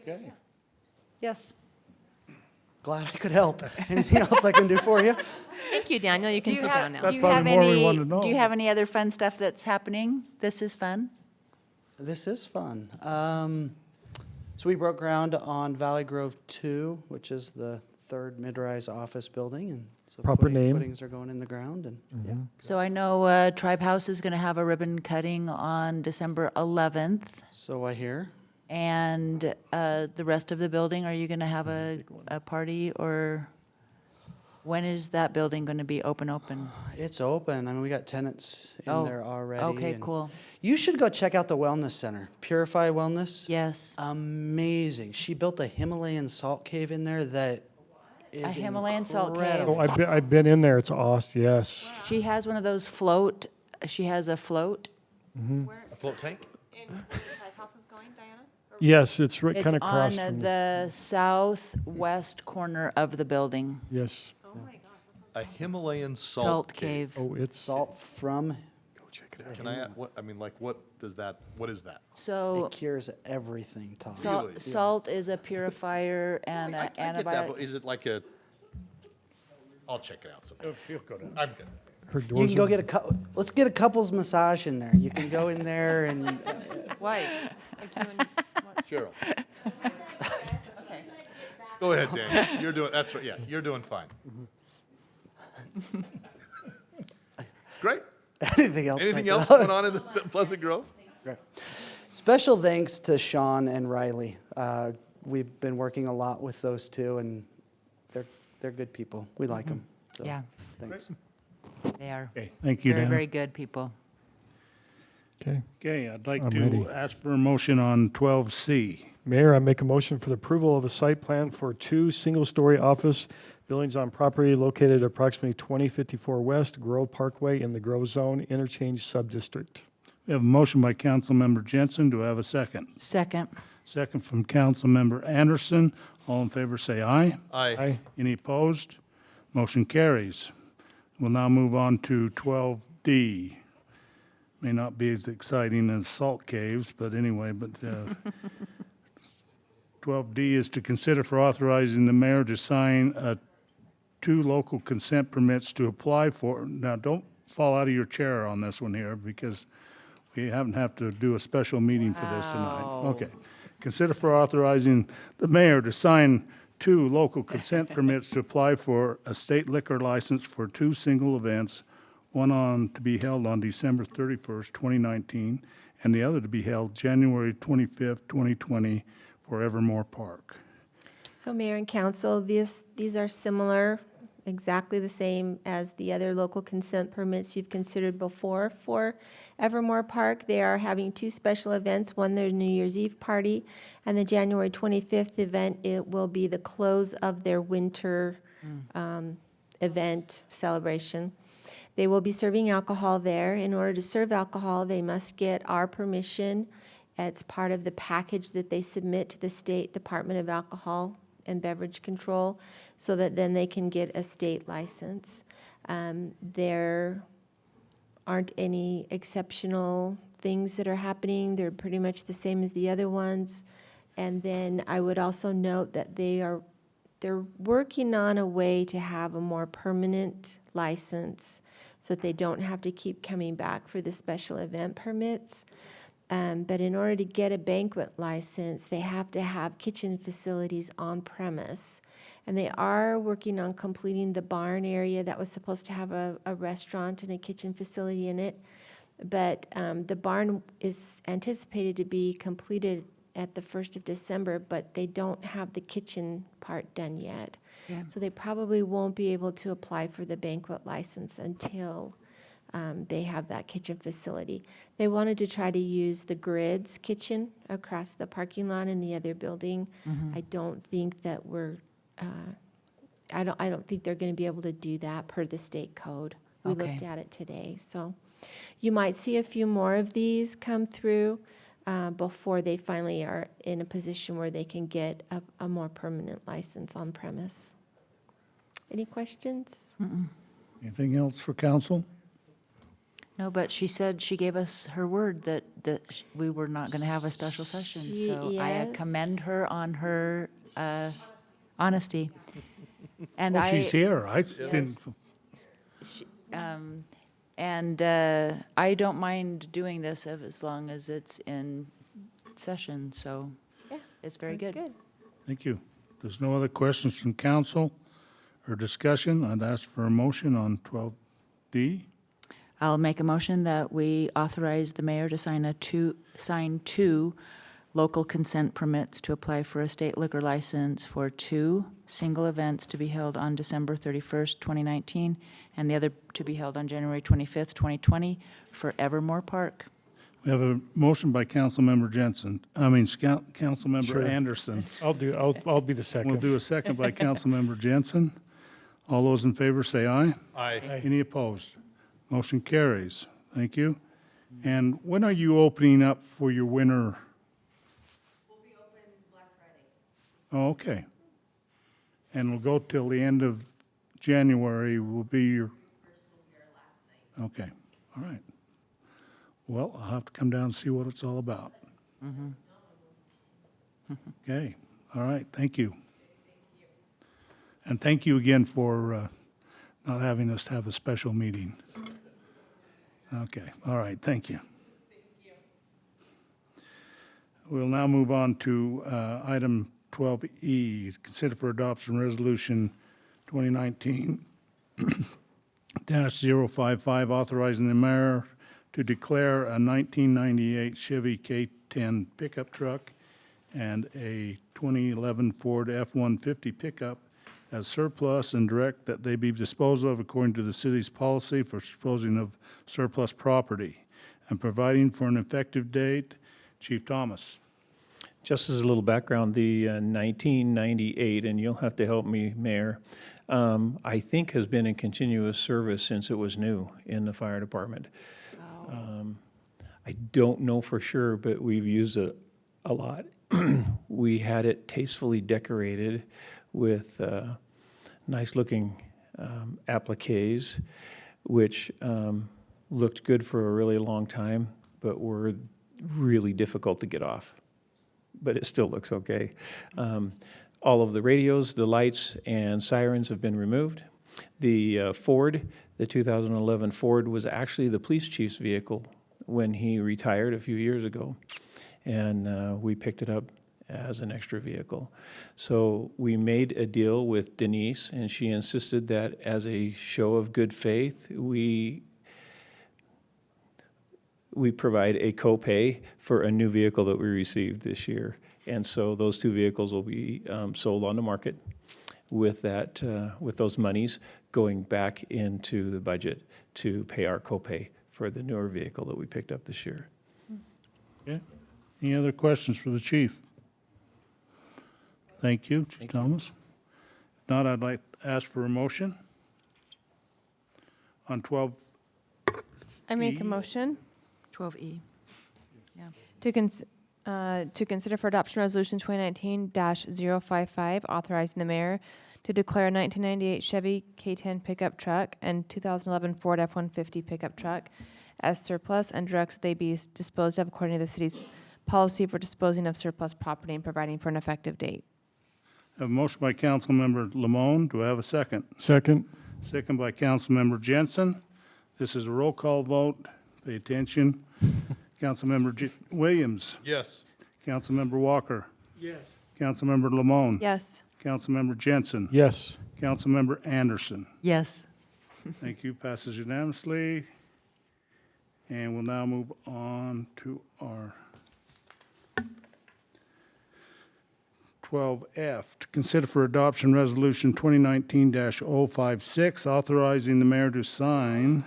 Okay. Yes. Glad I could help. Anything else I can do for you? Thank you, Daniel. You can Do you sit have, down now. That's do you have probably more we any, wanted to know. do you have any other fun stuff that's happening? This is fun. This is fun. So we broke ground on Valley Grove 2, which is the third mid-rise office building, and so Proper name. footings are going in the ground, and yeah. So I know Tribe House is going to have a ribbon cutting on December 11th. So I hear. And the rest of the building, are you going to have a party, or when is that building going to be open? It's open. I mean, we got tenants in Oh, there already. okay, and cool. You should go check out the wellness center, Purify Wellness. Yes. Amazing. She built a Himalayan salt cave in there that is A Himalayan salt cave. incredible. oh, I've been in there. It's awesome. Yes. She has one of those she has a float. A float tank? Yes, it's right It's kind of on across from. the southwest corner of the building. Yes. A Himalayan Salt cave. Oh, it's. Salt from, Go check it out. Can I, what, I mean, like, what is that? So it cures everything, Tom. Really? salt is a purifier and I an get that, but antibiotic. is it like a, I'll check it out sometime. You'll go down. I'm good. Her You doors can go are- get let's get a couples massage in there. You can go in there and Why? Cheryl. Go ahead, Dan. You're doing, that's right, yeah, you're doing fine. Great. anything else. Anything like else that. going on in the Pleasant Grove? Right. Special thanks to Sean and Riley. We've been working a lot with those two, and they're good people. We like them. So, Yeah, thanks. they are Okay, thank you, very, Dan. very good people. Okay. Okay, I'd like I'm to ready. ask for a motion on 12C. Mayor, I make a motion for the approval of a site plan for 2 single-story office buildings on property located approximately 2054 West Grove Parkway in the Grove Zone Interchange Subdistrict. We have a motion by Councilmember Jensen. Do I have a second? Second. Second from Councilmember Anderson. All in favor, say aye. Aye. Any opposed? Motion carries. We'll now move on to 12D. May not be as exciting as salt caves, but anyway, 12D is to consider for authorizing the mayor to sign 2 local consent permits to apply for. Now, don't fall out of your chair on this one here, because we haven't have to do a special meeting for this tonight. Wow. Okay. Consider for authorizing the mayor to sign 2 local consent permits to apply for a state liquor license for 2 single events, one to be held on December 31st, 2019, and the other to be held January 25th, 2020, for Evermore Park. So Mayor and Council, these are similar, exactly the same as the other local consent permits you've considered before for Evermore Park. They are having 2 special events, one their New Year's Eve party, and the January 25th event, it will be the close of their winter event celebration. They will be serving alcohol there. In order to serve alcohol, they must get our permission. It's part of the package that they submit to the State Department of Alcohol and Beverage Control, so that then they can get a state license. There aren't any exceptional things that are happening. They're pretty much the same as the other ones. And then I would also note that they're working on a way to have a more permanent license, so that they don't have to keep coming back for the special event permits. But in order to get a banquet license, they have to have kitchen facilities on premise. And they are working on completing the barn area that was supposed to have a restaurant and a kitchen facility in it. But the barn is anticipated to be completed at the 1st of December, but they don't have the kitchen part done yet. Yeah. So they probably won't be able to apply for the banquet license until they have that kitchen facility. They wanted to try to use the Grids kitchen across the parking lot in the other building. I don't think that I don't think they're going to be able to do that per the state code. We Okay. looked at it today, so you might see a few more of these come through before they finally are in a position where they can get a more permanent license on premise. Any questions? Anything else for council? No, but she said, she gave us her word that we were not going to have a special session. So I commend Yes. her on her honesty. And Well, she's here. I didn't, And I don't mind doing this as long as it's in session, so Yeah, it's very Good. good. thank you. If there's no other questions from council or discussion, I'd ask for a motion on 12D. I'll make a motion that we authorize the mayor to sign two local consent permits to apply for a state liquor license for 2 single events to be held on December 31st, 2019, and the other to be held on January 25th, 2020 for Evermore Park. We have a motion by Councilmember Councilmember Sure. Anderson. I'll be the We'll second. do a second by Councilmember Jensen. All those in favor say aye. Aye. Any opposed? Motion carries. Thank you. And when are you opening up for your winter? We'll be open Black Friday. Oh, okay. And we'll go till the end of January will be your? Okay, all right. Well, I'll have to come down and see what it's all about. Okay, all right, thank you. And thank you again for not having us have a special meeting. Okay, all right, thank you. We'll now move on to item 12E, consider for adoption resolution 2019-055, authorizing the mayor to declare a 1998 Chevy K10 pickup truck and a 2011 Ford F-150 pickup as surplus and direct that they be disposed of according to the city's policy for disposing of surplus property, and providing for an effective date. Chief Thomas. Just as a little background, the 1998, and you'll have to help me, Mayor, I think has been in continuous service since it was new in the fire department. I don't know for sure, but we've used it a lot. We had it tastefully decorated with nice-looking appliques, which looked good for a really long time, but were really difficult to get off. But it still looks okay. All of the radios, the lights, and sirens have been removed. The Ford, the 2011 Ford, was actually the police chief's vehicle when he retired a few years ago, and we picked it up as an extra vehicle. So we made a deal with Denise, and she insisted that as a show of good faith, we provide a copay for a new vehicle that we received this year. And so those two vehicles will be sold on the market with that, with those monies going back into the budget to pay our copay for the newer vehicle that we picked up this year. Okay. Any other questions for the chief? Thank you, Chief Thomas. If not, I'd like to ask for a motion on 12. I make a E. motion 12E. to consider for adoption resolution 2019-055, authorizing the mayor to declare a 1998 Chevy K10 pickup truck and 2011 Ford F-150 pickup truck as surplus and directs they be disposed of according to the city's policy for disposing of surplus property and providing for an effective date. I have a motion by Councilmember Lamone. Do I have a second? Second. Second by Councilmember Jensen. This is a roll call vote. Pay attention. Councilmember Williams. Yes. Councilmember Walker. Yes. Councilmember Lamone. Yes. Councilmember Jensen. Yes. Councilmember Anderson. Yes. Thank you. Passes unanimously. And we'll now move on to our 12F, to consider for adoption Resolution 2019-056, authorizing the mayor to sign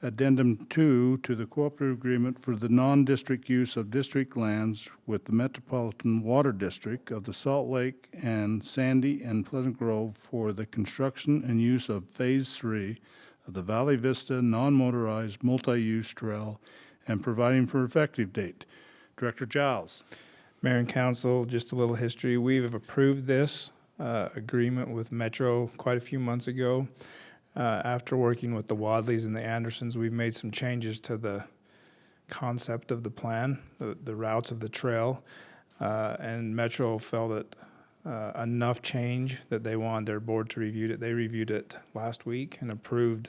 Addendum 2 to the cooperative agreement for the non-district use of district lands with the Metropolitan Water District of the Salt Lake and Sandy and Pleasant Grove for the construction and use of Phase 3 of the Valley Vista non-motorized multi-use trail and providing for effective date. Director Giles. Mayor and council, just a little history. We have approved this agreement with Metro quite a few months ago. After working with the Wadleys and the Andersons, we've made some changes to the concept of the plan, the routes of the trail, and Metro felt it enough change that they wanted their board to review it. They reviewed it last week and approved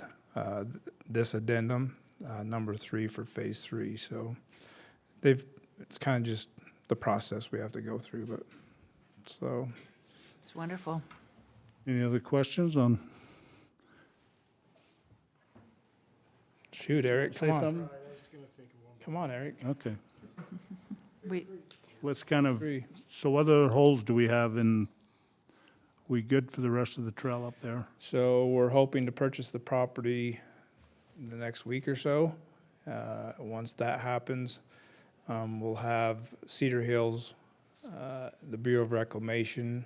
this addendum, number 3 for Phase 3. So it's kind of just the process we have to go through, but so. It's wonderful. Any other questions on? Shoot, Eric, Say come on. something? Come on, Eric. Okay. We, Let's kind of, Agree. so what other holes do we have in, we good for the rest of the trail up there? So we're hoping to purchase the property in the next week or so. Once that happens, we'll have Cedar Hills, the Bureau of Reclamation,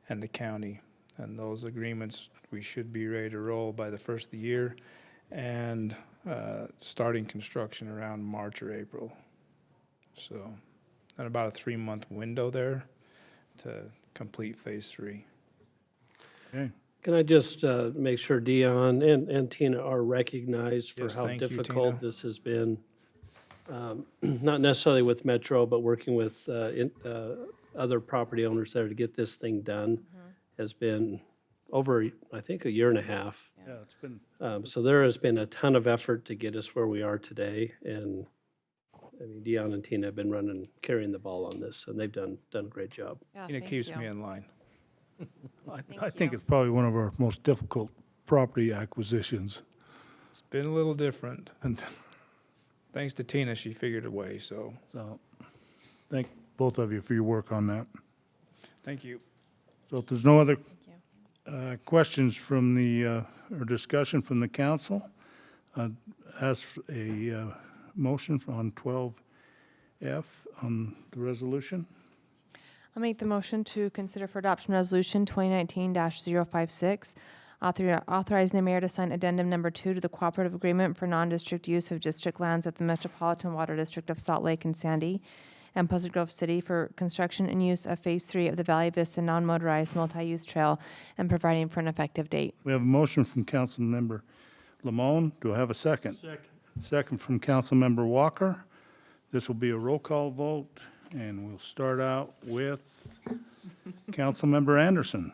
and the county. And those agreements, we should be ready to roll by the first of the year and starting construction around March or April. So, and about a 3-month window there to complete Phase 3. Okay. Can I just make sure Dion and Tina are recognized for Yes, how thank you, difficult Tina. this has been? Not necessarily with Metro, but working with other property owners there to get this thing done has been over, I think, a year and a half. Yeah, it's been, So there has been a ton of effort to get us where we are today, and I mean, Dion and Tina have been carrying the ball on this, and they've done a great job. It keeps me in line. I think it's probably one of our most difficult property acquisitions. It's been a little different. And Thanks to Tina, she figured a way, so so, thank both of you for your work on that. thank you. So if there's no other questions from the, or discussion from the council, ask a motion on 12F on the resolution. I'll make the motion to consider for adoption Resolution 2019-056, authorizing the mayor to sign Addendum Number 2 to the cooperative agreement for non-district use of district lands with the Metropolitan Water District of Salt Lake and Sandy and Pleasant Grove City for construction and use of Phase 3 of the Valley Vista non-motorized multi-use trail and providing for an effective date. We have a motion from Councilmember Lamone. Do I have a second? Second. Second from Councilmember Walker. This will be a roll call vote, and we'll start out with Councilmember Anderson.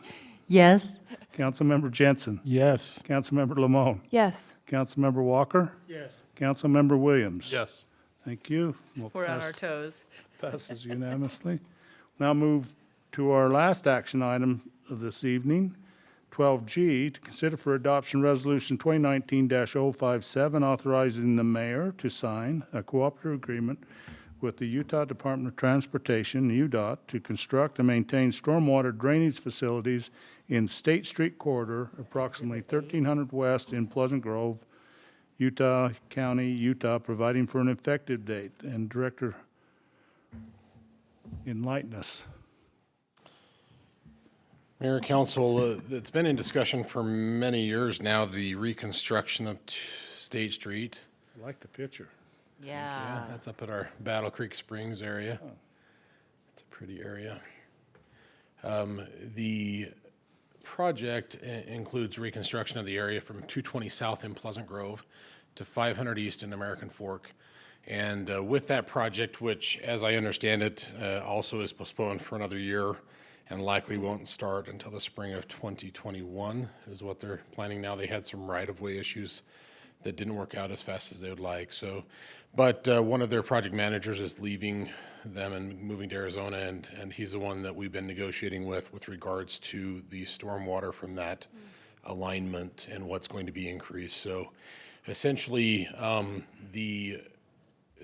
yes. Councilmember Jensen. Yes. Councilmember Lamone. Yes. Councilmember Walker. Yes. Councilmember Williams. Yes. Thank you. We're on our toes. Passes unanimously. Now move to our last action item of this evening, 12G, to consider for adoption Resolution 2019-057, authorizing the mayor to sign a cooperative agreement with the Utah Department of Transportation, UDOT, to construct and maintain stormwater drainage facilities in State Street Corridor, approximately 1300 West in Pleasant Grove, Utah County, Utah, providing for an effective date. And Director, enlighten us. Mayor, Council, it's been in discussion for many years now, the reconstruction of State Street. I like the picture. Yeah. That's up at our Battle Creek Springs area. It's a pretty area. The project includes reconstruction of the area from 220 South in Pleasant Grove to 500 East in American Fork. And with that project, which, as I understand it, also is postponed for another year and likely won't start until the spring of 2021, is what they're planning now. They had some right-of-way issues that didn't work out as fast as they would like. So, but one of their project managers is leaving them and moving to Arizona, and he's the one that we've been negotiating with regards to the stormwater from that alignment and what's going to be increased. So essentially, the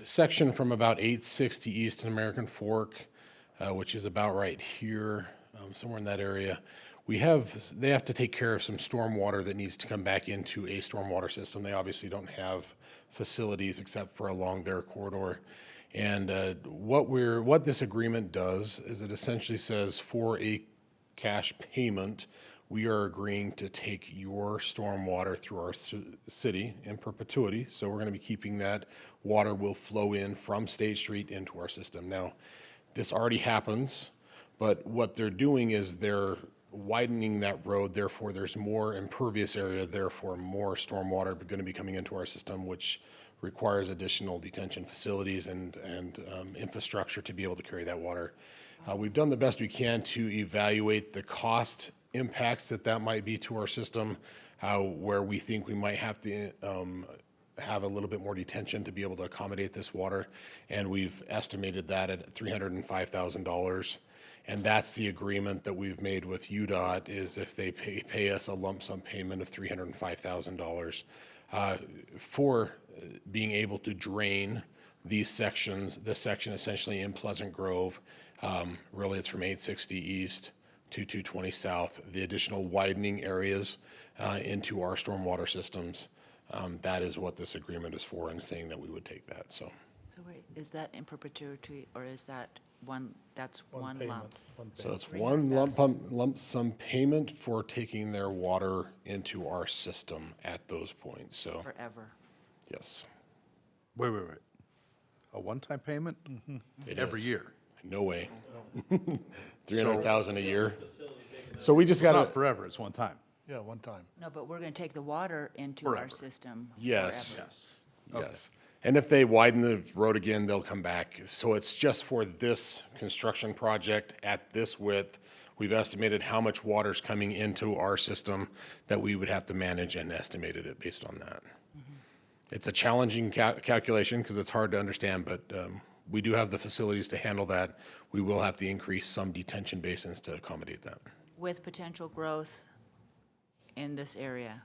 section from about 860 east in American Fork, which is about right here, somewhere in that area, they have to take care of some stormwater that needs to come back into a stormwater system. They obviously don't have facilities except for along their corridor. And what this agreement does is it essentially says for a cash payment, we are agreeing to take your stormwater through our city in perpetuity. So we're going to be keeping that. Water will flow in from State Street into our system. Now, this already happens, but what they're doing is they're widening that road. Therefore, there's more impervious area. Therefore, more stormwater going to be coming into our system, which requires additional detention facilities and infrastructure to be able to carry that water. We've done the best we can to evaluate the cost impacts that might be to our system, where we think we might have to have a little bit more detention to be able to accommodate this water. And we've estimated that at $305,000. And that's the agreement that we've made with UDOT, is if they pay us a lump sum payment of $305,000 for being able to drain these sections, this section essentially in Pleasant Grove. Really, it's from 860 east to 220 south, the additional widening areas into our stormwater systems. That is what this agreement is for, and saying that we would take that, so. So wait, is that in perpetuity, or is that one lump? So it's one lump sum payment for taking their water into our system at those points, so, Forever. yes. Wait. A one-time payment? It Every is. year? No way. 300,000 a year. So we just It's got not to, forever, it's one time. Yeah, one time. No, but we're going to take the water into our Forever. system. yes, forever. Yes. yes. And if they widen the road again, they'll come back. So it's just for this construction project at this width. We've estimated how much water's coming into our system that we would have to manage, and estimated it based on that. It's a challenging calculation because it's hard to understand, but we do have the facilities to handle that. We will have to increase some detention basins to accommodate that. With potential growth in this area.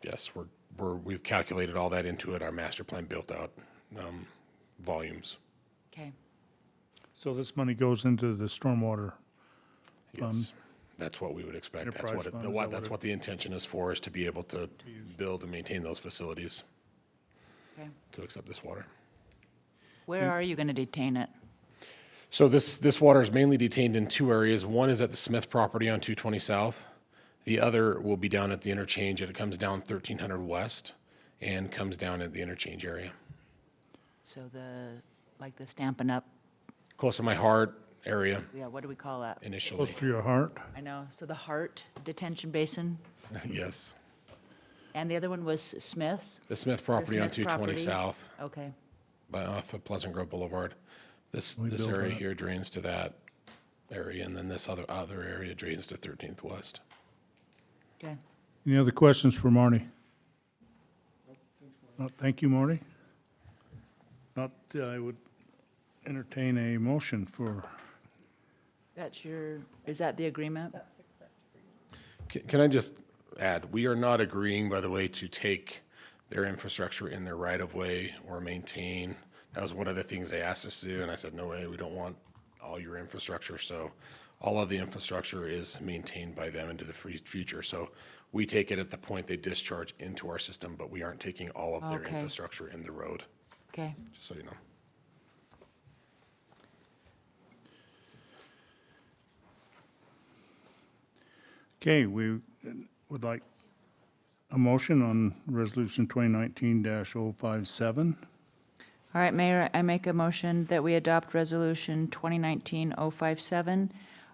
Yes, we've calculated all that into it. Our master plan built out volumes. Okay. So this money goes into the stormwater fund? Yes, that's what we would expect. That's Enterprise what fund, is that what that's it- what the intention is for, is to be able to build and maintain those facilities Okay. to accept this water. Where are you going to detain it? So this water is mainly detained in two areas. One is at the Smith property on 220 South. The other will be down at the interchange. It comes down 1300 West and comes down at the interchange area. So the Stampin' Up, Close to my heart area yeah, what do we call that? initially. Close to your heart? I know, so the Hart Detention Basin, Yes. and the other one was Smith's? The Smith property on Smith 220 property. South, Okay, off of Pleasant Grove Boulevard. This built area that. here drains to that area, and then this other area drains to 13th West. okay. Any other questions for Marty? No, thank you, Marty. Not, I would entertain a motion for, Is that the agreement? Can I just add, we are not agreeing, by the way, to take their infrastructure in their right-of-way or maintain. That was one of the things they asked us to do, and I said, no way, we don't want all your infrastructure. So all of the infrastructure is maintained by them into the future. So we take it at the point they discharge into our system, but we aren't taking all of their Okay. infrastructure in the road, Okay, just so you know. okay, we would like a motion on Resolution 2019-057. all right, Mayor, I make a motion that we adopt Resolution 2019-057,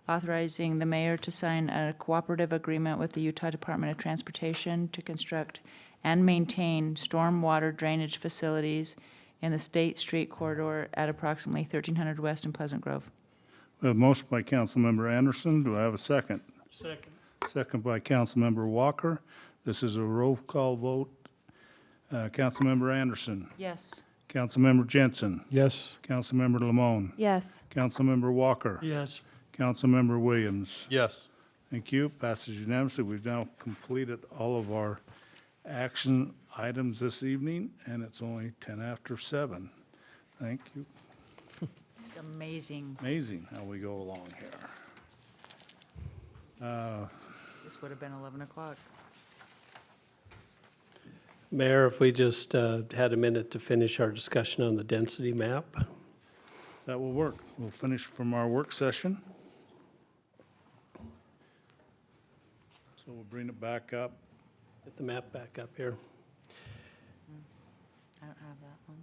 authorizing the mayor to sign a cooperative agreement with the Utah Department of Transportation to construct and maintain stormwater drainage facilities in the State Street corridor at approximately 1300 West in Pleasant Grove. We have a motion by Councilmember Anderson. Do I have a second? Second. Second by Councilmember Walker. This is a roll call vote. Councilmember Anderson, Yes. Councilmember Jensen. Yes. Councilmember Lamone. Yes. Councilmember Walker. Yes. Councilmember Williams. Yes. Thank you. Passes unanimously. We've now completed all of our action items this evening, and it's only 10 after 7. Thank you. Just amazing. Amazing how we go along here. This would have been 11 o'clock. Mayor, if we just had a minute to finish our discussion on the density map. That will work. We'll finish from our work session. So we'll bring it back up. Get the map back up here. I don't have that one.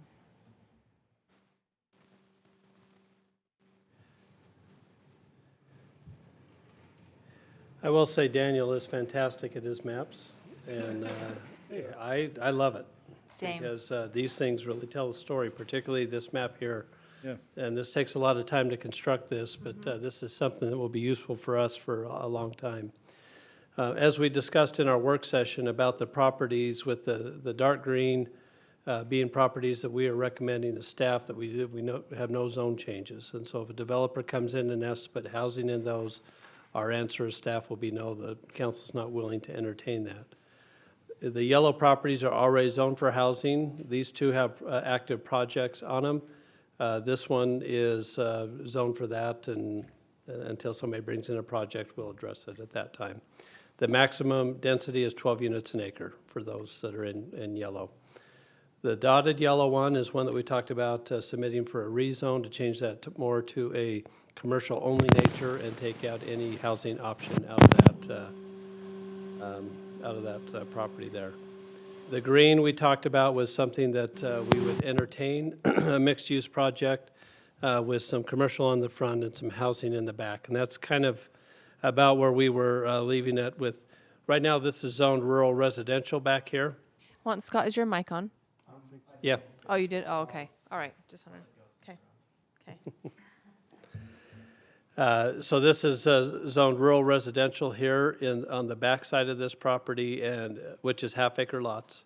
I will say Daniel is fantastic at his maps, and I love it. Same. Because these things really tell a story, particularly this map here. Yeah. And this takes a lot of time to construct this, but this is something that will be useful for us for a long time. As we discussed in our work session about the properties with the dark green being properties that we are recommending to staff that we have no zone changes. And so if a developer comes in and asks to put housing in those, our answer as staff will be no, the council's not willing to entertain that. The yellow properties are already zoned for housing. These two have active projects on them. This one is zoned for that, and until somebody brings in a project, we'll address it at that time. The maximum density is 12 units an acre for those that are in yellow. The dotted yellow one is one that we talked about submitting for a rezone to change that more to a commercial-only nature and take out any housing option out of that property there. The green we talked about was something that we would entertain, a mixed-use project with some commercial on the front and some housing in the back. And that's kind of about where we were leaving it with, right now this is zoned rural residential back here. Scott, is your mic on? Yeah. Oh, you did? Oh, okay. All right. Just wondering. Okay. Okay. So this is zoned rural residential here on the back side of this property, and which is half-acre lots.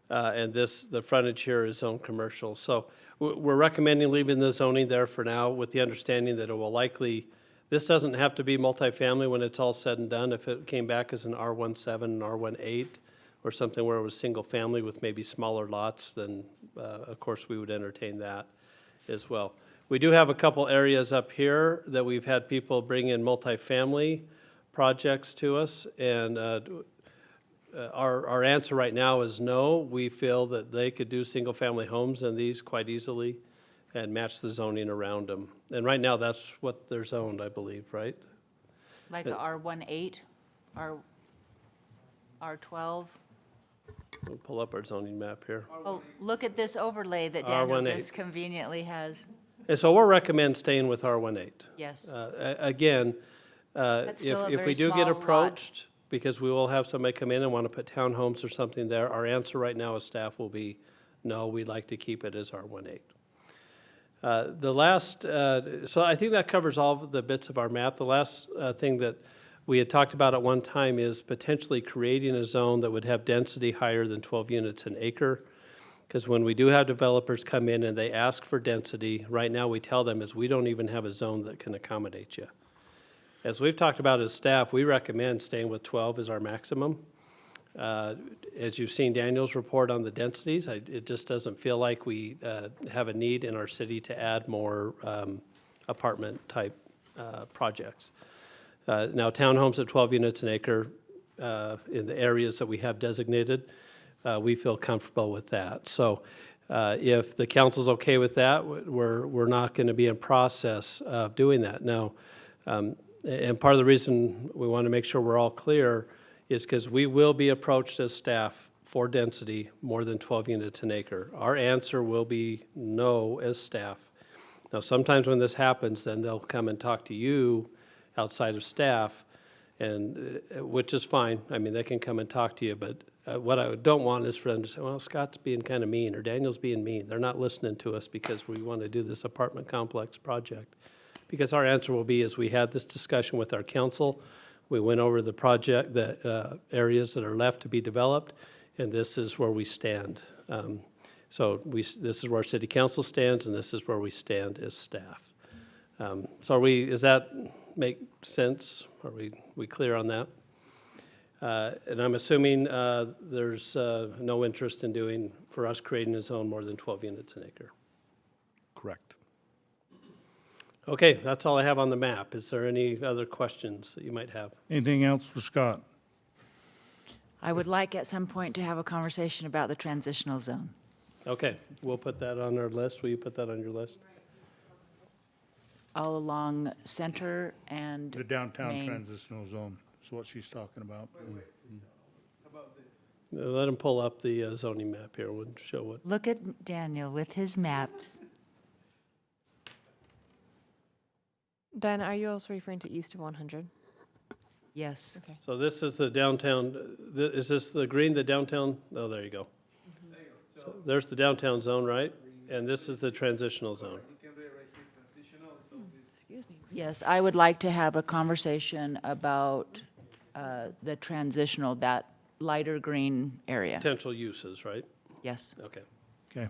And the frontage here is zoned commercial. So we're recommending leaving the zoning there for now with the understanding that it will likely, this doesn't have to be multifamily when it's all said and done. If it came back as an R17 and R18 or something where it was single family with maybe smaller lots, then of course we would entertain that as well. We do have a couple areas up here that we've had people bring in multifamily projects to us, and our answer right now is no. We feel that they could do single-family homes in these quite easily and match the zoning around them. And right now, that's what they're zoned, I believe, right? Like a R18, R12. We'll pull up our zoning map here. Oh, look at this overlay that Daniel R18. just conveniently has. And so we'll recommend staying with R18. Yes. Again, That's still a if very we do small get lot. approached, because we will have somebody come in and want to put townhomes or something there, our answer right now as staff will be, no, we'd like to keep it as R18. The last, so I think that covers all of the bits of our map. The last thing that we had talked about at one time is potentially creating a zone that would have density higher than 12 units an acre. Because when we do have developers come in and they ask for density, right now we tell them is we don't even have a zone that can accommodate you. As we've talked about as staff, we recommend staying with 12 as our maximum. As you've seen Daniel's report on the densities, it just doesn't feel like we have a need in our city to add more apartment-type projects. Now, townhomes at 12 units an acre in the areas that we have designated, we feel comfortable with that. So if the council's okay with that, we're not going to be in process of doing that. Now, and part of the reason we want to make sure we're all clear is because we will be approached as staff for density more than 12 units an acre. Our answer will be no as staff. Now, sometimes when this happens, then they'll come and talk to you outside of staff, and which is fine. I mean, they can come and talk to you, but what I don't want is for them to say, well, Scott's being kind of mean, or Daniel's being mean. They're not listening to us because we want to do this apartment complex project. Because our answer will be is we had this discussion with our council, we went over the project, the areas that are left to be developed, and this is where we stand. So this is where city council stands, and this is where we stand as staff. So does that make sense? Are we clear on that? And I'm assuming there's no interest in for us creating a zone more than 12 units an acre. Correct. Okay, that's all I have on the map. Is there any other questions that you might have? Anything else for Scott? I would like at some point to have a conversation about the transitional zone. Okay, we'll put that on our list. Will you put that on your list? All along Center and The downtown Main. transitional zone is what she's talking about. Let him pull up the zoning map here. We'll show what. Look at Daniel with his maps. Diana, are you also referring to east of 100? Yes. Okay. So this is the downtown, is this the green, the downtown? Oh, there you go. So there's the downtown zone, right? And this is the transitional zone. Excuse me. Yes, I would like to have a conversation about the transitional, that lighter green area. Potential uses, right? Yes. Okay. Okay.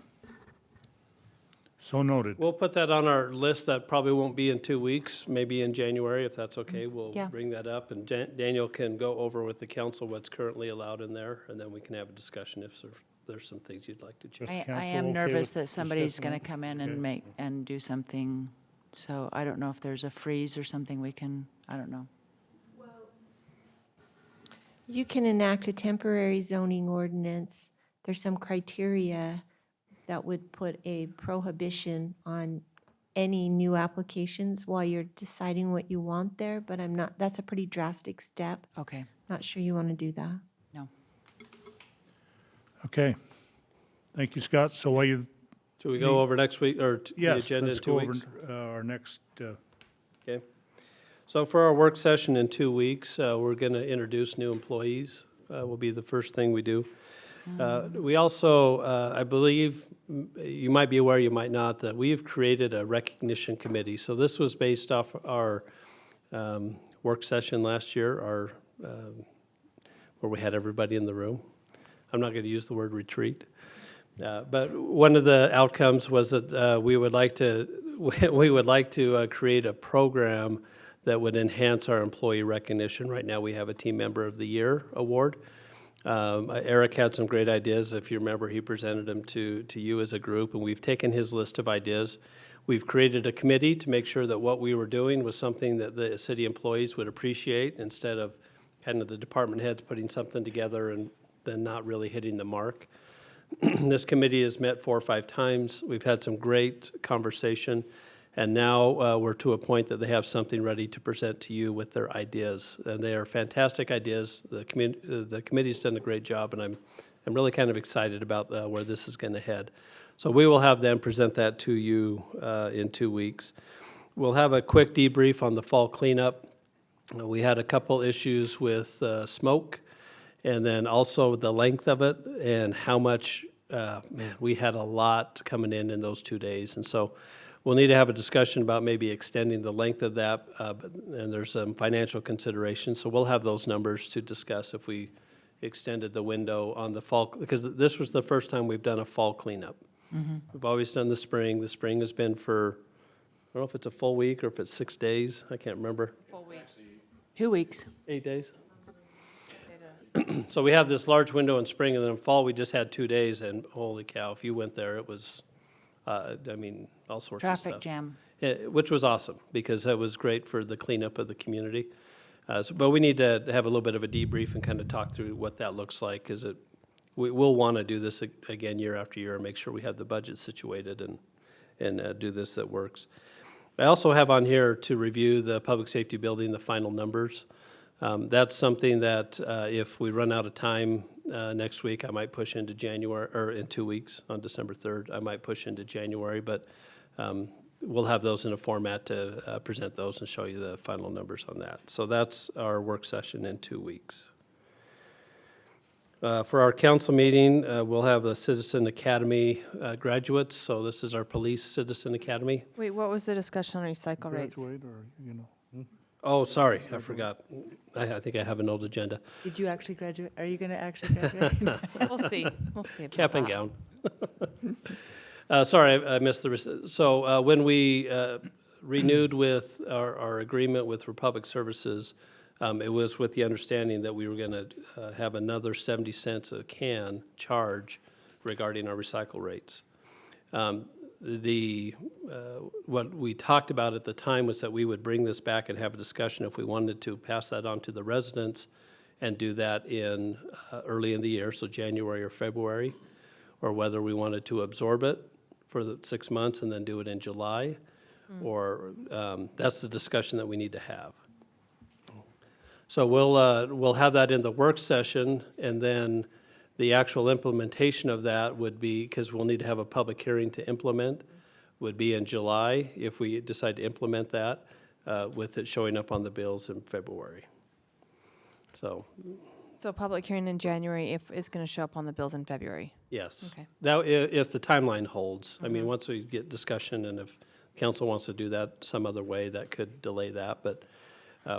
So noted. We'll put that on our list. That probably won't be in 2 weeks, maybe in January, if that's okay. We'll Yeah. bring that up, and Daniel can go over with the council what's currently allowed in there, and then we can have a discussion if there's some things you'd like to change. Is I council am okay nervous with that somebody's discussing going to that? come in Okay. and do something, so I don't know if there's a freeze or something we can, I don't know. You can enact a temporary zoning ordinance. There's some criteria that would put a prohibition on any new applications while you're deciding what you want there, but that's a pretty drastic step. Okay, Not sure you want to do that. no. Okay. Thank you, Scott. So while you, Should we go over next week, or the yes, agenda in let's 2 go over weeks? our next, Okay. So for our work session in 2 weeks, we're going to introduce new employees, will be the first thing we do. We also, I believe, you might be aware, you might not, that we've created a recognition committee. So this was based off our work session last year, where we had everybody in the room. I'm not going to use the word retreat. But one of the outcomes was that we would like to create a program that would enhance our employee recognition. Right now, we have a Team Member of the Year award. Eric had some great ideas. If you remember, he presented them to you as a group, and we've taken his list of ideas. We've created a committee to make sure that what we were doing was something that the city employees would appreciate, instead of kind of the department heads putting something together and then not really hitting the mark. This committee has met 4 or 5 times. We've had some great conversation, and now we're to a point that they have something ready to present to you with their ideas. And they are fantastic ideas. The committee's done a great job, and I'm really kind of excited about where this is going to head. So we will have them present that to you in 2 weeks. We'll have a quick debrief on the fall cleanup. We had a couple issues with smoke, and then also the length of it and how much, man, we had a lot coming in those 2 days. And so we'll need to have a discussion about maybe extending the length of that, and there's some financial considerations. So we'll have those numbers to discuss if we extended the window on the fall, because this was the first time we've done a fall cleanup. We've always done the spring. The spring has been for, I don't know if it's a full week or if it's 6 days. I can't remember. 2 weeks. 8 days? So we have this large window in spring, and then in fall, we just had 2 days, and holy cow, if you went there, it was, I mean, all sorts of stuff. Traffic jam. Which was awesome, because that was great for the cleanup of the community. But we need to have a little bit of a debrief and kind of talk through what that looks like, because we'll want to do this again year after year and make sure we have the budget situated and do this that works. I also have on here to review the public safety building, the final numbers. That's something that if we run out of time next week, I might push into January, or in 2 weeks, on December 3rd, I might push into January, but we'll have those in a format to present those and show you the final numbers on that. So that's our work session in 2 weeks. For our council meeting, we'll have the Citizen Academy graduates. So this is our Police Citizen Academy. Wait, what was the discussion on recycle rates? graduate or, you know. Oh, sorry, I forgot. I think I have an old agenda. Did you actually graduate? Are you going to actually graduate? We'll see. We'll see about Cap and that. gown. Sorry, I missed so when we renewed with our agreement with Republic Services, it was with the understanding that we were going to have another 70 cents a can charge regarding our recycle rates. What we talked about at the time was that we would bring this back and have a discussion if we wanted to pass that on to the residents and do that in early in the year, so January or February, or whether we wanted to absorb it for the 6 months and then do it in July, or that's the discussion that we need to have. So we'll have that in the work session, and then the actual implementation of that would be, because we'll need to have a public hearing to implement, would be in July if we decide to implement that, with it showing up on the bills in February. So, So public hearing in January if it's going to show up on the bills in February. yes. Okay. That, if the timeline holds. I mean, once we get discussion, and if council wants to do that some other way, that could delay that. But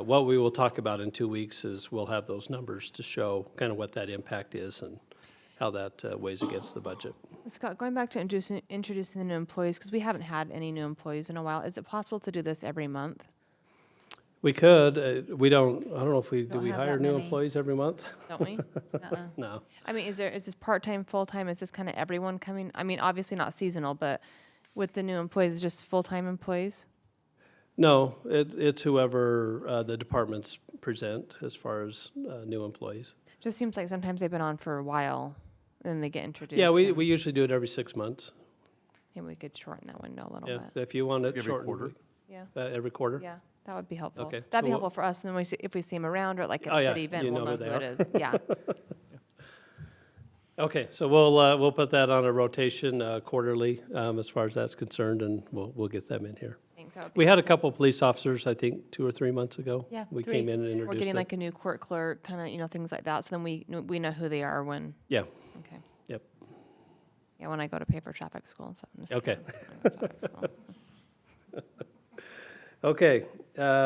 what we will talk about in 2 weeks is we'll have those numbers to show kind of what that impact is and how that weighs against the budget. Scott, going back to introducing the new employees, because we haven't had any new employees in a while, is it possible to do this every month? We could, we don't, I don't know if we, do Don't we have hire that new many. employees every month? Don't we? No. I mean, is this part-time, full-time? Is this kind of everyone coming? I mean, obviously not seasonal, but with the new employees, just full-time employees? No, it's whoever the departments present as far as new employees. Just seems like sometimes they've been on for a while, and then they get introduced. Yeah, and we usually do it every 6 months. maybe we could shorten that window a little Yeah, bit. if you want it Every shortened. quarter. Yeah, Every quarter? yeah, that would be helpful. Okay, That'd be so helpful for us, and then if we see them around or like at Oh, a yeah, city event, you we'll know know who who they it are. is. Yeah. Okay, so we'll put that on a rotation quarterly as far as that's concerned, and we'll get them in here. Thanks. That would be We had a couple police officers, I think, 2 or 3 months ago. Yeah, We 3. came in and We're introduced getting them. like a new court clerk, kind of, things like that, so then we know who they are when, Yeah, okay. yep. Yeah, when I go to pay for traffic school and stuff. I'm just Okay. kidding. Traffic school. Okay,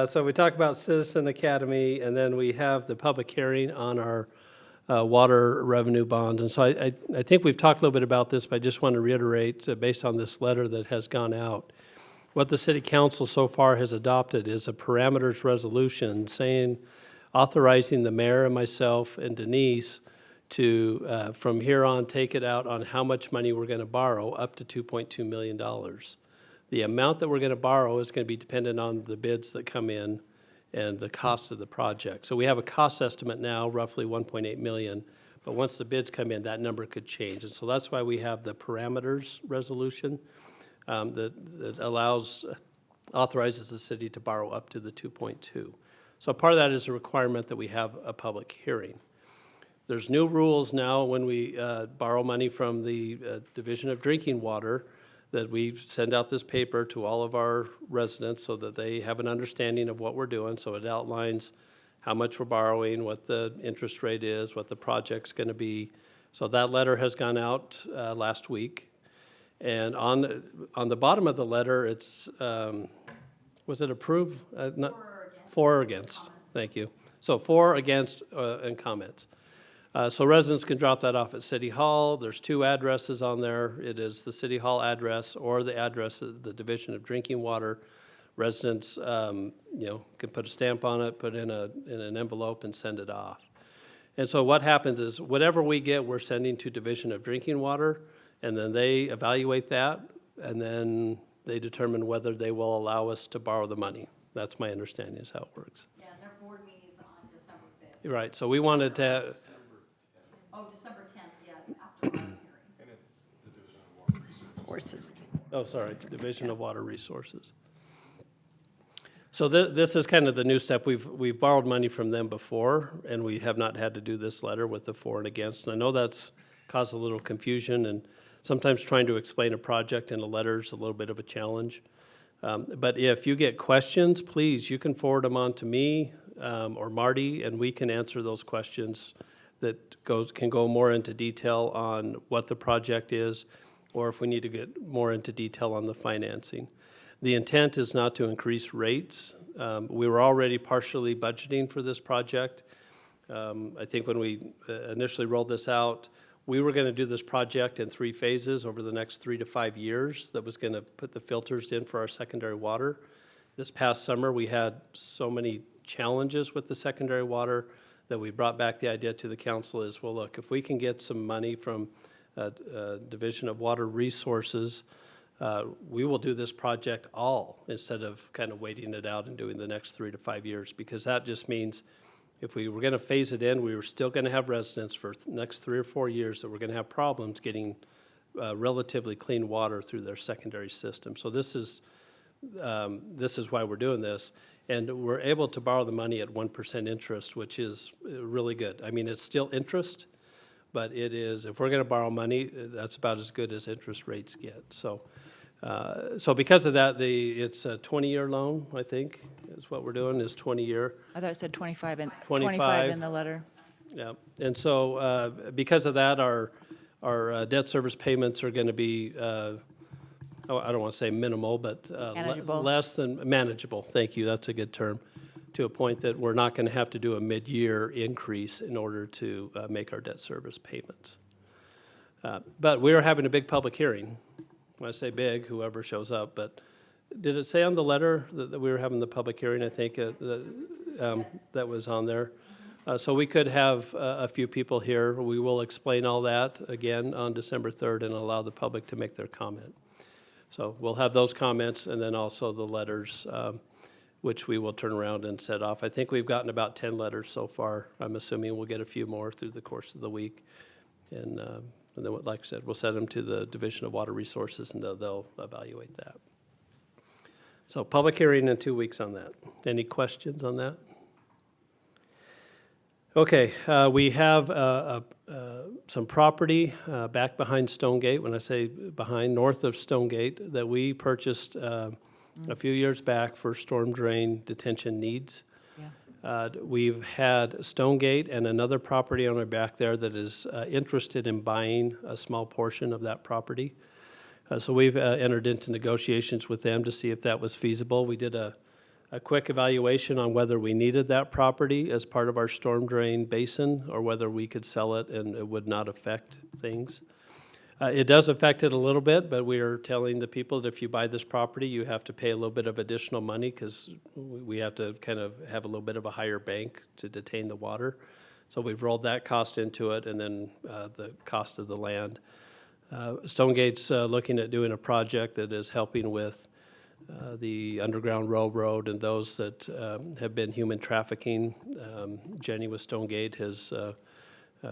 so we talked about Citizen Academy, and then we have the public hearing on our water revenue bonds. And so I think we've talked a little bit about this, but I just want to reiterate, based on this letter that has gone out, what the city council so far has adopted is a parameters resolution saying, authorizing the mayor and myself and Denise to, from here on, take it out on how much money we're going to borrow, up to $2.2 million. The amount that we're going to borrow is going to be dependent on the bids that come in and the cost of the project. So we have a cost estimate now, roughly 1.8 million, but once the bids come in, that number could change. And so that's why we have the parameters resolution that authorizes the city to borrow up to the 2.2. So part of that is a requirement that we have a public hearing. There's new rules now when we borrow money from the Division of Drinking Water, that we send out this paper to all of our residents so that they have an understanding of what we're doing. So it outlines how much we're borrowing, what the interest rate is, what the project's going to be. So that letter has gone out last week. And on the bottom of the letter, it's, was it approved? For or against. Thank you. So for, against, and comments. So residents can drop that off at City Hall. There's 2 addresses on there. It is the City Hall address or the address of the Division of Drinking Water. Residents, can put a stamp on it, put it in an envelope, and send it off. And so what happens is whatever we get, we're sending to Division of Drinking Water, and then they evaluate that, and then they determine whether they will allow us to borrow the money. That's my understanding is how it works. Yeah, and their board meeting is on December 5th. Right, so we wanted to, Oh, December 10th, yeah, after our hearing. And it's the Division of Water Resources. Horses. oh, sorry, Division of Water Resources. So this is kind of the new step. We've borrowed money from them before, and we have not had to do this letter with the for and against. And I know that's caused a little confusion, and sometimes trying to explain a project in a letter is a little bit of a challenge. But if you get questions, please, you can forward them on to me or Marty, and we can answer those questions that can go more into detail on what the project is, or if we need to get more into detail on the financing. The intent is not to increase rates. We were already partially budgeting for this project. I think when we initially rolled this out, We were going to do this project in 3 phases over the next 3 to 5 years that was going to put the filters in for our secondary water. This past summer, we had so many challenges with the secondary water that we brought back the idea to the council is, well, look, if we can get some money from Division of Water Resources, we will do this project all instead of kind of waiting it out and doing the next 3 to 5 years, because that just means if we were going to phase it in, we were still going to have residents for the next 3 or 4 years that were going to have problems getting relatively clean water through their secondary system. So this is why we're doing this. And we're able to borrow the money at 1% interest, which is really good. I mean, it's still interest, but it is, if we're going to borrow money, that's about as good as interest rates get. So because of that, it's a 20-year loan, I think, is what we're doing, is 20-year. I thought it said 25 in, 25. 25 in the letter. Yeah, and so because of that, our debt service payments are going to be, I don't want to say minimal, but Manageable. less than manageable. Thank you, that's a good term. To a point that we're not going to have to do a mid-year increase in order to make our debt service payments. But we are having a big public hearing. When I say big, whoever shows up, but did it say on the letter that we were having the public hearing? I think that was on there. So we could have a few people here. We will explain all that again on December 3rd and allow the public to make their comment. So we'll have those comments and then also the letters, which we will turn around and set off. I think we've gotten about 10 letters so far. I'm assuming we'll get a few more through the course of the week. And then, like I said, we'll send them to the Division of Water Resources, and they'll evaluate that. So public hearing in 2 weeks on that. Any questions on that? Okay, we have some property back behind Stonegate. When I say behind, north of Stonegate, that we purchased a few years back for storm drain detention needs. We've had Stonegate and another property owner back there that is interested in buying a small portion of that property. So we've entered into negotiations with them to see if that was feasible. We did a quick evaluation on whether we needed that property as part of our storm drain basin or whether we could sell it and it would not affect things. It does affect it a little bit, but we are telling the people that if you buy this property, you have to pay a little bit of additional money because we have to kind of have a little bit of a higher bank to detain the water. So we've rolled that cost into it and then the cost of the land. Stonegate's looking at doing a project that is helping with the Underground Railroad and those that have been human trafficking. Jenny with Stonegate has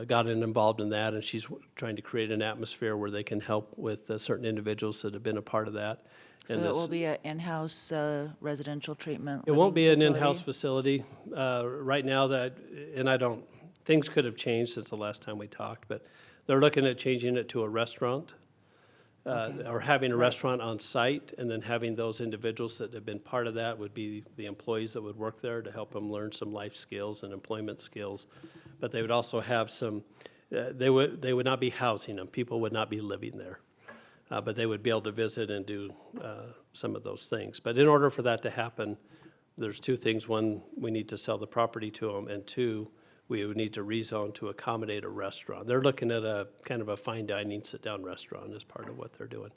gotten involved in that, and she's trying to create an atmosphere where they can help with certain individuals that have been a part of that. So And it this- will be an in-house residential treatment It won't living be an facility? in-house facility. Right now, things could have changed since the last time we talked, but they're looking at changing it to a restaurant. Or having a restaurant on site, and then having those individuals that have been part of that would be the employees that would work there to help them learn some life skills and employment skills. But they would also have some, they would not be housing them, people would not be living there. But they would be able to visit and do some of those things. But in order for that to happen, there's 2 things. One, we need to sell the property to them, and 2, we would need to rezone to accommodate a restaurant. They're looking at a kind of a fine dining sit-down restaurant as part of what they're doing.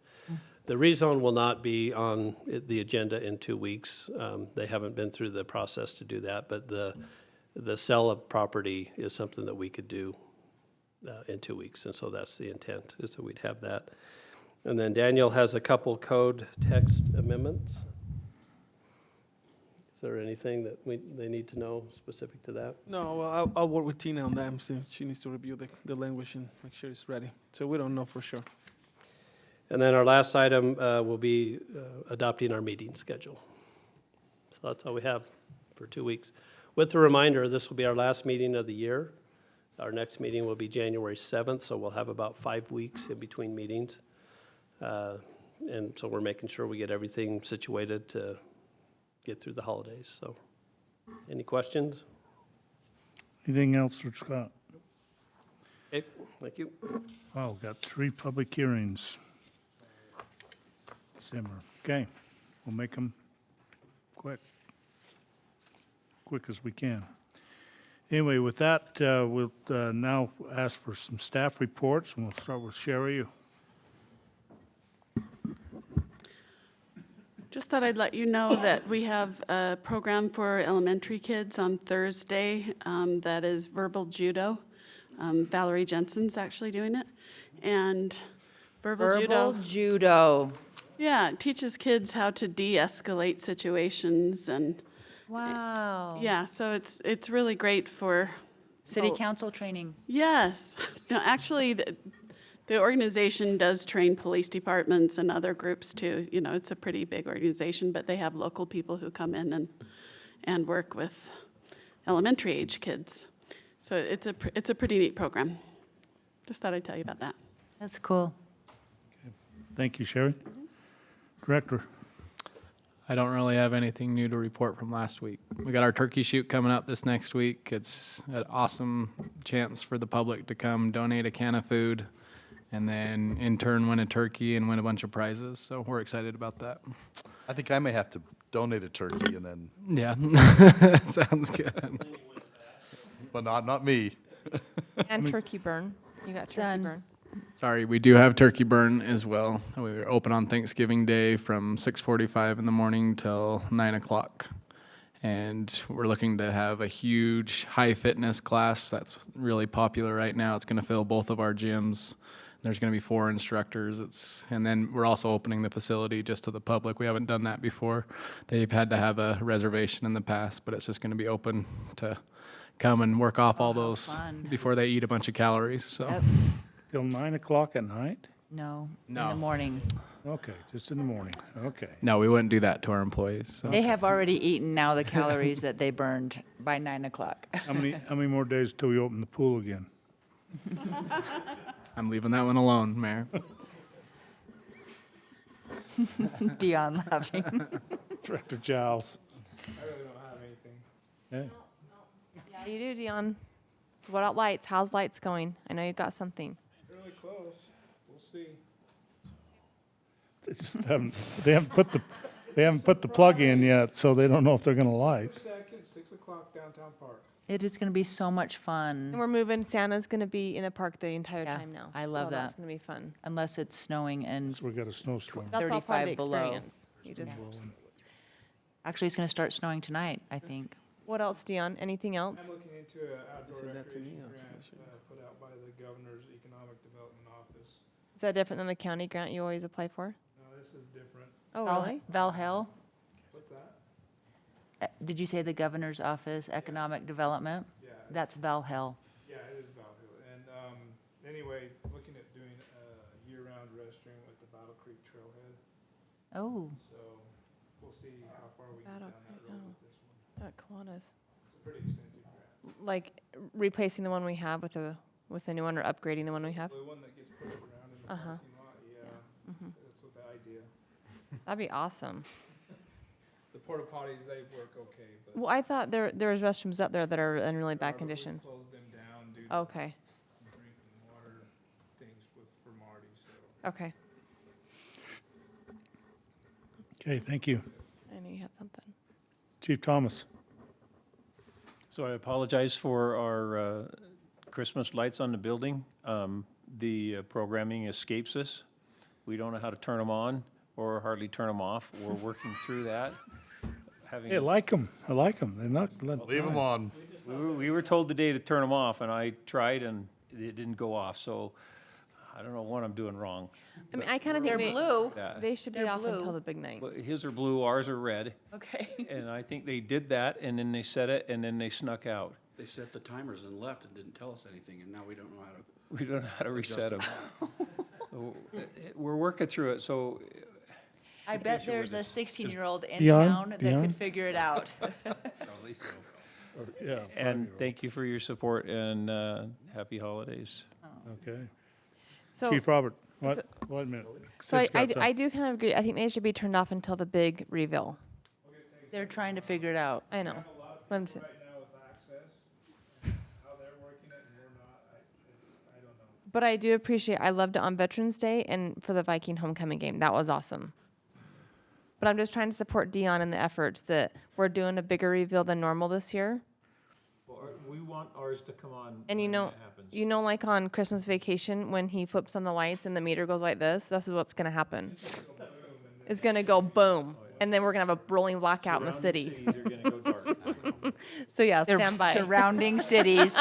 The rezone will not be on the agenda in 2 weeks. They haven't been through the process to do that, but the sale of property is something that we could do in 2 weeks, and so that's the intent, is that we'd have that. And then Daniel has a couple code text amendments. Is there anything that they need to know specific to that? No, well, I'll work with Tina on that. So she needs to review the language and make sure it's ready. So we don't know for sure. And then our last item will be adopting our meeting schedule. So that's all we have for 2 weeks. With a reminder, this will be our last meeting of the year. Our next meeting will be January 7th, so we'll have about 5 weeks in between meetings. And so we're making sure we get everything situated to get through the holidays. So, any questions? Anything else for Scott? Okay, thank you. Oh, got 3 public hearings. December. Okay, we'll make them quick as we can. Anyway, with that, we'll now ask for some staff reports, and we'll start with Sherry. Just thought I'd let you know that we have a program for elementary kids on Thursday that is verbal judo. Valerie Jensen's actually doing it. And verbal judo. yeah, it teaches kids how to de-escalate situations and, Wow. yeah, so it's really great for. City council training. Yes. No, actually, the organization does train police departments and other groups too. You know, it's a pretty big organization, but they have local people who come in and work with elementary age kids. So it's a pretty neat program. Just thought I'd tell you about that. That's cool. Thank you, Sherry. Director. I don't really have anything new to report from last week. We got our turkey shoot coming up this next week. It's an awesome chance for the public to come donate a can of food and then in turn win a turkey and win a bunch of prizes. So we're excited about that. I think I may have to donate a turkey and then, Yeah, sounds good. but not me. And turkey burn. You got turkey Done. burn. Sorry, we do have turkey burn as well. We were open on Thanksgiving Day from 6:45 in the morning till 9 o'clock. And we're looking to have a huge high fitness class that's really popular right now. It's going to fill both of our gyms. There's going to be 4 instructors. And then we're also opening the facility just to the public. We haven't done that before. They've had to have a reservation in the past, but it's just going to be open to come and work off all those fun. before they eat a bunch of calories. So. Yep. Till 9 o'clock at night? No, in No. the morning. Okay, just in the morning. Okay. No, we wouldn't do that to our employees. So. They have already eaten now the calories that they burned by 9 o'clock. How many more days till we open the pool again? I'm leaving that one alone, Mayor. Dion laughing. Director Giles. I really don't have anything. Yeah. Yeah, you do, Dion. What about lights? How's lights going? I know you've got something. Really close. We'll see. They haven't put the plug in yet, so they don't know if they're gonna light. Second, 6 o'clock downtown park. It is going to be so much And fun, we're moving. Santa's going to be in the park the entire Yeah, time now. I love so That's that. going to be fun. unless it's snowing and So we got a snowstorm. That's all part of the 35 below. experience. You just. actually it's going to start snowing tonight, I think. What else, Dion? Anything else? I'm looking into an outdoor said that to me, recreation I'll grant tell you. put out by the governor's economic development office. Is that different than the county grant you always apply for? No, this is different. Oh, Val- really? Valhall? What's that? Did you say the governor's office, economic development? Yeah, That's Valhall. yeah, it is Val Hill. And anyway, looking at doing a year-round restroom at the Battle Creek Trailhead. Oh, So we'll see how far we get Battle down that Creek, road oh. with this one. At Kiwanis. It's a pretty extensive grant. Like replacing the one we have with a new one or upgrading the one we have? The one that gets pushed around in the Uh-huh. parking lot, yeah, that's what the idea. That'd be awesome. The porta potties, they work okay, but. Well, I thought there was restrooms up there that are in really bad We've condition. closed them down due to Okay, some drinking water things for Marty, so. okay. Okay, thank you. I knew you had something. Chief Thomas. So I apologize for our Christmas lights on the building. The programming escapes us. We don't know how to turn them on or hardly turn them off. We're working through that. Hey, I like them. They're not. Leave them on. We were told today to turn them off, and I tried, and it didn't go off. So I don't know what I'm doing wrong. I mean, I kind of think they're blue. Yeah. they should be They're off blue. until the big night. Well, his are blue, ours are red. Okay. And I think they did that, and then they set it, and then they snuck out. They set the timers and left and didn't tell us anything, and now we don't know how to. We don't know how to reset them. Adjust So we're working through it, so I bet there's a 16-year-old in Dion? town that Dion? could figure it out. Probably so. Yeah. and thank you for your support and happy holidays. Okay. So, Chief Robert, so- wait a minute. so Sid's got I something. do kind of agree. I think they should be turned off until the big reveal. They're trying to figure it out. I know. But I'm saying- Right now with access, how they're working it and we're not, I don't know. But I do appreciate, I loved it on Veterans Day and for the Viking homecoming game. That was awesome. But I'm just trying to support Dion in the efforts that we're doing a bigger reveal than normal this year. We want ours to come on. And you know, like on Christmas vacation, when he flips on the lights and the meter goes like this is what's gonna happen. It's gonna go boom, and then we're gonna have a rolling blackout in the city. So yeah, They're stand by. surrounding cities.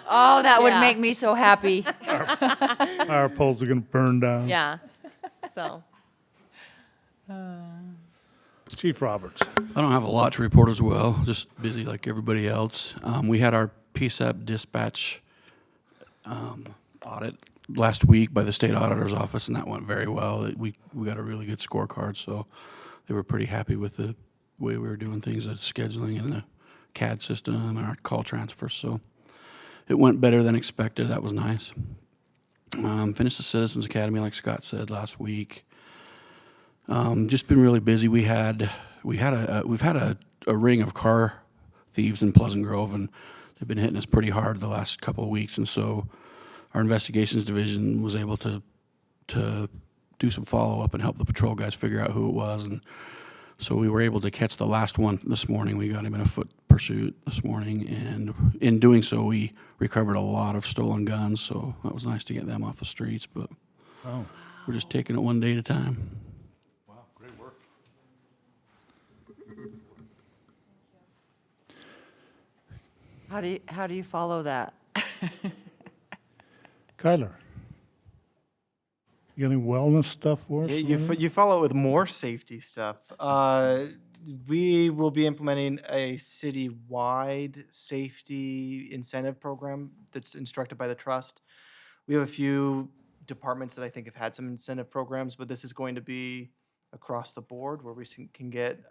Oh, that would Yeah. make me so happy. Our poles are gonna burn down. Yeah, so. Chief Roberts. I don't have a lot to report as well, just busy like everybody else. We had our PSAP dispatch audit last week by the state auditor's office, and that went very well. We got a really good scorecard, so they were pretty happy with the way we were doing things, the scheduling and the CAD system and our call transfers. So it went better than expected. That was nice. Finished the Citizens Academy, like Scott said last week. Just been really busy. We've had a ring of car thieves in Pleasant Grove, and they've been hitting us pretty hard the last couple of weeks. And so our investigations division was able to do some follow up and help the patrol guys figure out who it was. And so we were able to catch the last one this morning. We got him in a foot pursuit this morning, and in doing so, we recovered a lot of stolen guns. So that was nice to get them off the streets. But we're just taking it one day at a time. How do you follow that? Kyler. You got any wellness stuff for us? You follow it with more safety stuff. We will be implementing a city-wide safety incentive program that's instructed by the trust. We have a few departments that I think have had some incentive programs, but this is going to be across the board where we can get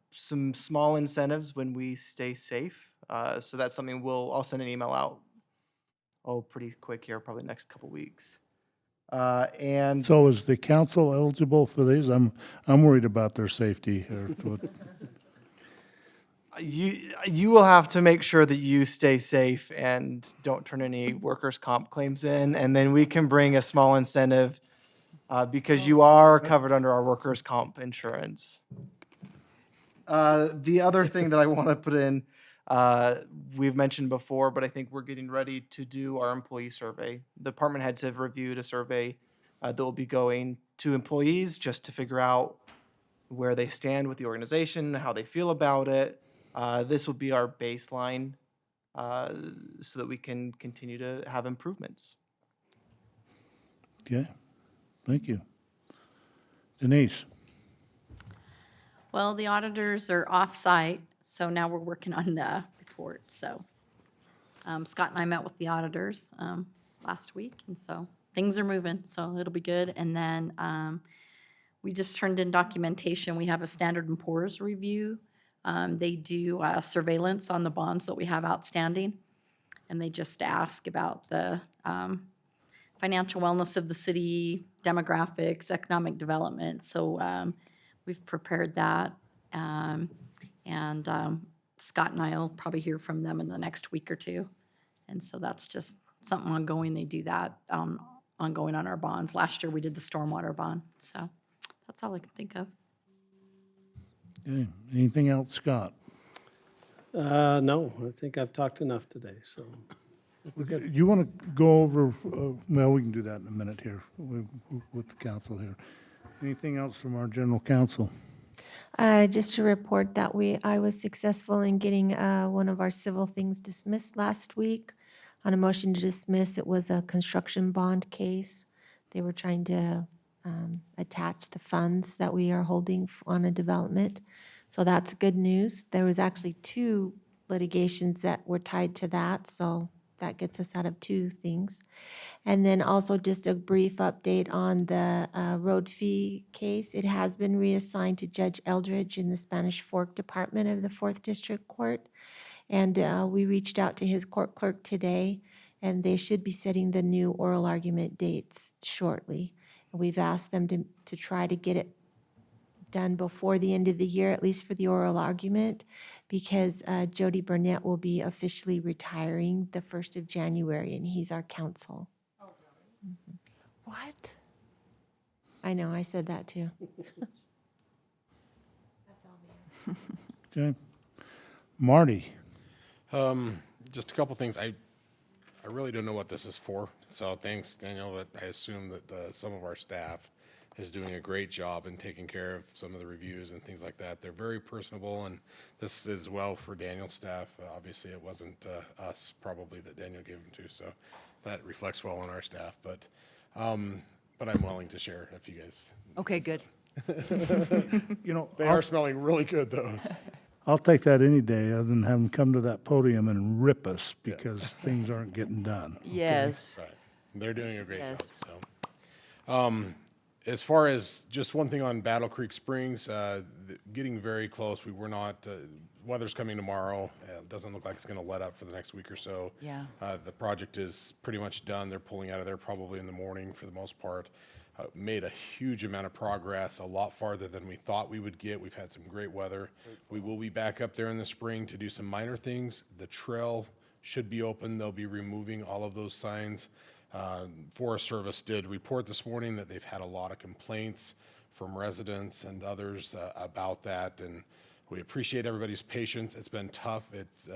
some small incentives when we stay safe. So that's something I'll send an email out pretty quick here, probably next couple weeks. And So is the council eligible for these? I'm worried about their safety here. you will have to make sure that you stay safe and don't turn any workers' comp claims in, and then we can bring a small incentive because you are covered under our workers' comp insurance. The other thing that I want to put in, we've mentioned before, but I think we're getting ready to do our employee survey. The department heads have reviewed a survey that will be going to employees just to figure out where they stand with the organization, how they feel about it. This will be our baseline so that we can continue to have improvements. Okay, thank you. Denise. Well, the auditors are off-site, so now we're working on the report. So Scott and I met with the auditors last week, and so things are moving, so it'll be good. And then we just turned in documentation. We have a Standard & Poor's review. They do surveillance on the bonds that we have outstanding, and they just ask about the financial wellness of the city, demographics, economic development. So we've prepared that, and Scott and I will probably hear from them in the next week or two. And so that's just something ongoing. They do that ongoing on our bonds. Last year we did the stormwater bond. So that's all I can think of. Okay, anything else, Scott? No, I think I've talked enough today, so. You want to go over, well, we can do that in a minute here with the council here. Anything else from our general counsel? Just to report that I was successful in getting one of our civil things dismissed last week. On a motion to dismiss, it was a construction bond case. They were trying to attach the funds that we are holding on a development. So that's good news. There was actually 2 litigations that were tied to that, so that gets us out of 2 things. And then also just a brief update on the road fee case. It has been reassigned to Judge Eldridge in the Spanish Fork Department of the 4th District Court. And we reached out to his court clerk today, and they should be setting the new oral argument dates shortly. We've asked them to try to get it done before the end of the year, at least for the oral argument, because Jody Burnett will be officially retiring the 1st of January, and he's our counsel. Oh, really? Mm-hmm. What? I know, I said that too. That's all, Mayor. Okay. Marty. Just a couple things. I really don't know what this is for, so thanks, Daniel, but I assume that some of our staff is doing a great job in taking care of some of the reviews and things like that. They're very personable, and this is well for Daniel's staff. Obviously, it wasn't us probably that Daniel gave them to, so that reflects well on our staff, but I'm willing to share if you guys. Okay, good. You know, They are smelling really good, though. I'll take that any day, other than have them come to that podium and rip us because things aren't getting done. Yes. Right. They're doing a great job, Yes. so. As far as just one thing on Battle Creek Springs, getting very close. We were not, weather's coming tomorrow. It doesn't look like it's going to let up for the next week or so. Yeah. The project is pretty much done. They're pulling out of there probably in the morning for the most part. Made a huge amount of progress, a lot farther than we thought we would get. We've had some great weather. We will be back up there in the spring to do some minor things. The trail should be open. They'll be removing all of those signs. Forest Service did report this morning that they've had a lot of complaints from residents and others about that, and we appreciate everybody's patience. It's been tough. It's,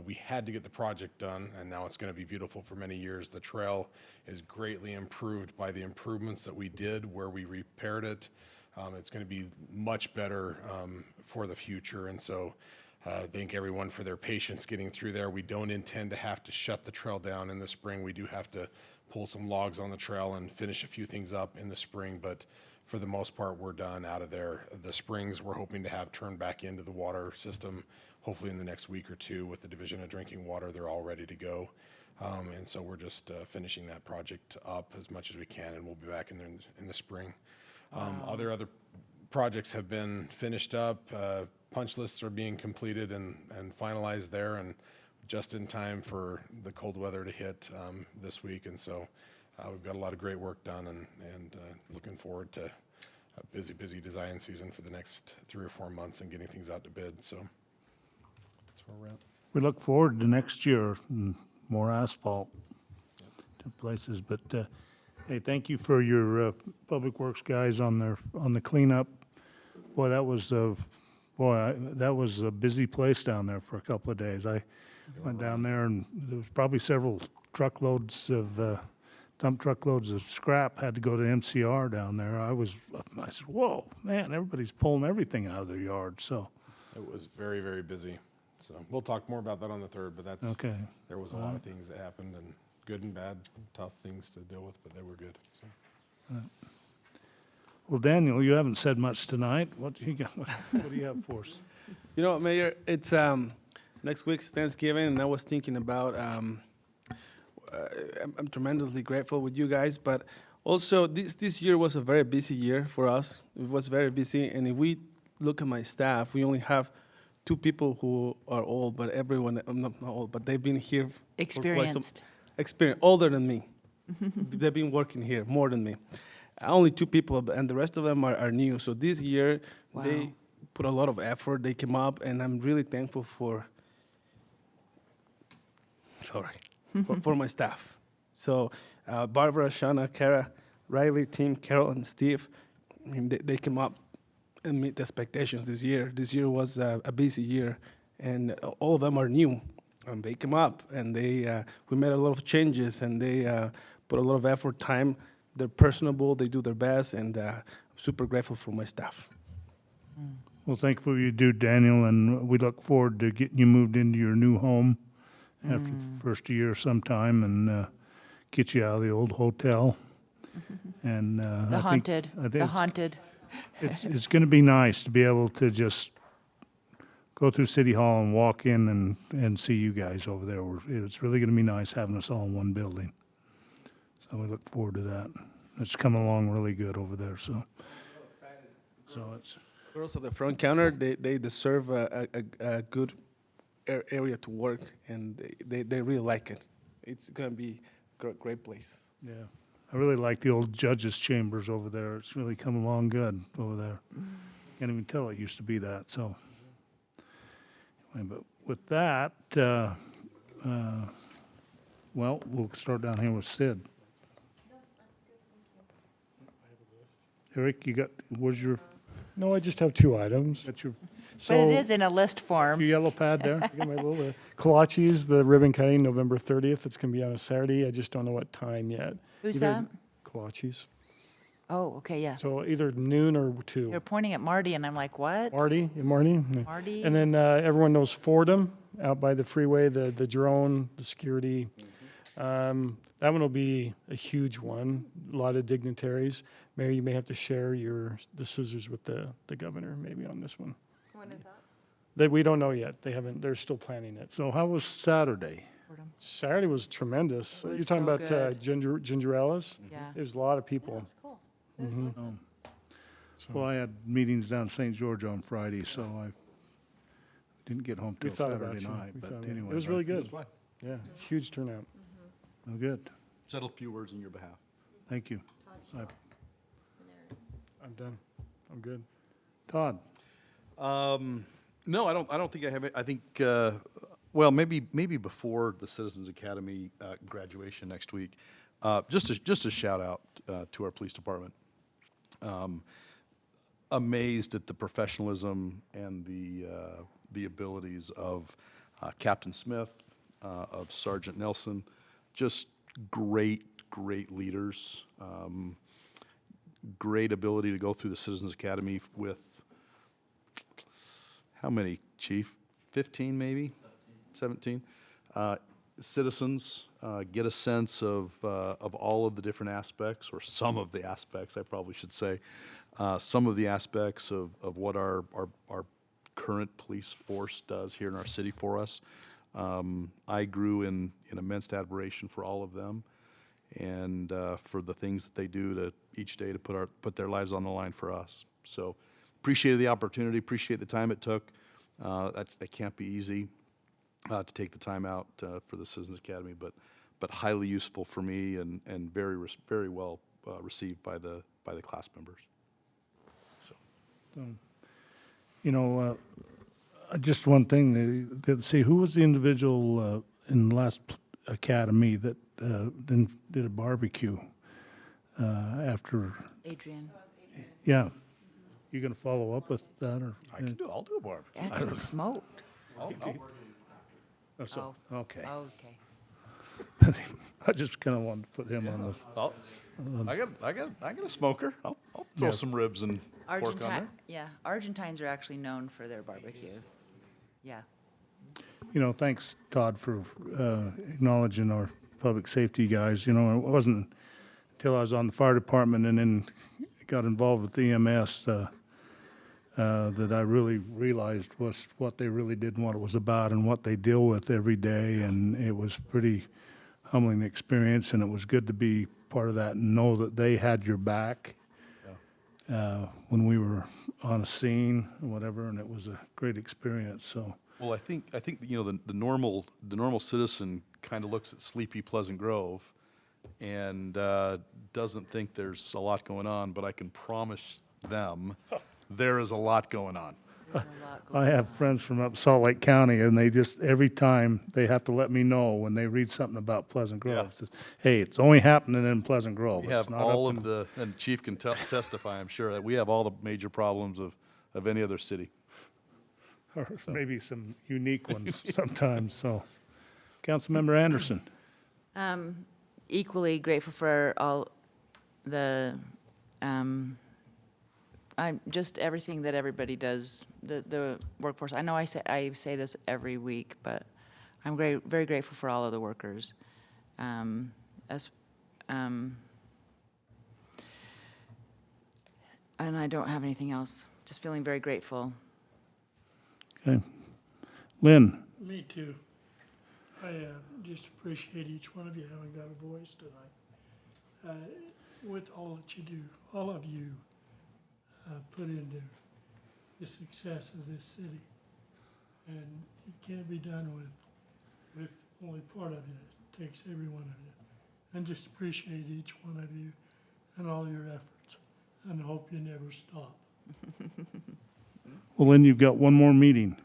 we had to get the project done, and now it's going to be beautiful for many years. The trail is greatly improved by the improvements that we did where we repaired it. It's going to be much better for the future, and so thank everyone for their patience getting through there. We don't intend to have to shut the trail down in the spring. We do have to pull some logs on the trail and finish a few things up in the spring, but for the most part, we're done out of there. The springs we're hoping to have turned back into the water system, hopefully in the next week or two with the Division of Drinking Water. They're all ready to go. And so we're just finishing that project up as much as we can, and we'll be back in the spring. Other projects have been finished up. Punch lists are being completed and finalized there, and just in time for the cold weather to hit this week. And so we've got a lot of great work done, and looking forward to a busy design season for the next 3 or 4 months and getting things out to bid. So that's where we're at. We look forward to next year, and more asphalt to places, but, hey, thank you for your, Public Works guys on the cleanup. Boy, that was a busy place down there for a couple of days. I went down there and there was probably several truckloads of, dump truckloads of scrap had to go to MCR down there. I said, whoa, man, everybody's pulling everything out of their yard, so. It was very, very busy. So we'll talk more about that on the 3rd, but that's, Okay. there was a lot of things that happened, and good and bad, tough things to deal with, but they were good, so. Well, Daniel, you haven't said much tonight. What do you got? What do you have for us? You know what, Mayor, it's next week's Thanksgiving, and I was thinking about, I'm tremendously grateful with you guys, but also this year was a very busy year for us. It was very busy, and if we look at my staff, we only have 2 people who are old, but everyone, not old, but they've been here. Experienced. Older than me. They've been working here more than me. Only 2 people, and the rest of them are new. So this year, they put a lot of effort. They came up, and I'm really thankful for my staff. So Barbara, Shauna, Kara, Riley, Tim, Carol, and Steve, I mean, they came up and meet the expectations this year. This year was a busy year, and all of them are new. And they came up, and we made a lot of changes, and they put a lot of effort, time. They're personable, they do their best, and I'm super grateful for my staff. Well, thank you for what you do, Daniel, and we look forward to getting you moved into your new home after the first year sometime, and get you out of the old hotel. And The haunted. It's going to be nice to be able to just go through City Hall and walk in and see you guys over there. It's really going to be nice having us all in one building. So we look forward to that. It's coming along really good over there, so it's. Girls at the front counter, they deserve a good area to work, and they really like it. It's going to be a great place. Yeah, I really like the old judges' chambers over there. It's really come along good over there. Can't even tell it used to be that, so. But with that, well, we'll start down here with Sid. Eric, where's your No, I just have 2 items. Got your, But it is in a list form. your yellow pad there? I got my little Kolaches, the ribbon cutting, November 30th. It's going to be on a Saturday. I just don't know what time yet. Who's Either that? Kolaches. Oh, okay, yeah. So either noon or 2. You're pointing at Marty, and I'm like, what? Marty, yeah, Marty. Yeah. Marty? And then everyone knows Fordham out by the freeway, the drone, the security. That one will be a huge one. A lot of dignitaries. Mayor, you may have to share the scissors with the governor maybe on this one. When is that? That we don't know yet. They're still planning it. So how was Saturday? Saturday was tremendous. It was You're talking so about good. Gingerellas? Yeah. There was a lot of people. Cool. Well, I had meetings down St. George on Friday, so I didn't get home We till thought about Saturday you. night, We but thought about you. anyway. It was really good. That's fine. Yeah, huge turnout. Oh, good. Said a few words in your behalf. Thank you. I'm done. I'm good. Todd? No, I don't think I have it. I think, well, maybe before the Citizens Academy graduation next week, just a shout out to our police department. Amazed at the professionalism and the abilities of Captain Smith, of Sergeant Nelson, just great leaders. Great ability to go through the Citizens Academy with, how many, Chief? 15 maybe? 17? Citizens, get a sense of all of the different aspects, or some of the aspects, I probably should say, some of the aspects of what our current police force does here in our city for us. I grew in immense admiration for all of them, and for the things that they do each day to put their lives on the line for us. So appreciated the opportunity, appreciate the time it took. That can't be easy to take the time out for the Citizens Academy, but highly useful for me and very well received by the class members. So, you know, just one thing, see, who was the individual in the last academy that then did a barbecue after? Adrian. Yeah. You gonna follow up with that, or? I'll do a barbecue. Actually smoked. Oh, so, okay. Okay. I just kind of wanted to put him on the. I got a smoker. I'll throw Yeah. some ribs and pork on there. Yeah, Argentines are actually known for their barbecue. Yeah. You know, thanks, Todd, for acknowledging our public safety guys. You know, it wasn't until I was on the fire department and then got involved with EMS that I really realized was what they really did and what it was about and what they deal with every day. And it was pretty humbling experience, and it was good to be part of that and know that they had your back when we were on a scene or whatever, and it was a great experience. So. Well, I think you know the normal citizen kind of looks at sleepy Pleasant Grove and doesn't think there's a lot going on, but I can promise them there is a lot going on. I have friends from up Salt Lake County, and they just, every time, they have to let me know when they read something about Pleasant Grove. It says, hey, it's only happening in Pleasant Grove. We It's have not all up of in-" the, and Chief can testify, I'm sure, that we have all the major problems of any other city. Or maybe some unique ones sometimes, so. Councilmember Anderson. Equally grateful for all the, I'm just everything that everybody does, the workforce. I know I say this every week, but I'm very grateful for all of the workers. And I don't have anything else. Just feeling very grateful. Okay. Lynn. Me too. I just appreciate each one of you having got a voice tonight. With all that you do, all of you put into the success of this city. And it can't be done with only part of you. It takes every one of you. And just appreciate each one of you and all your efforts. And hope you never stop. Well, Lynn, you've got one more meeting.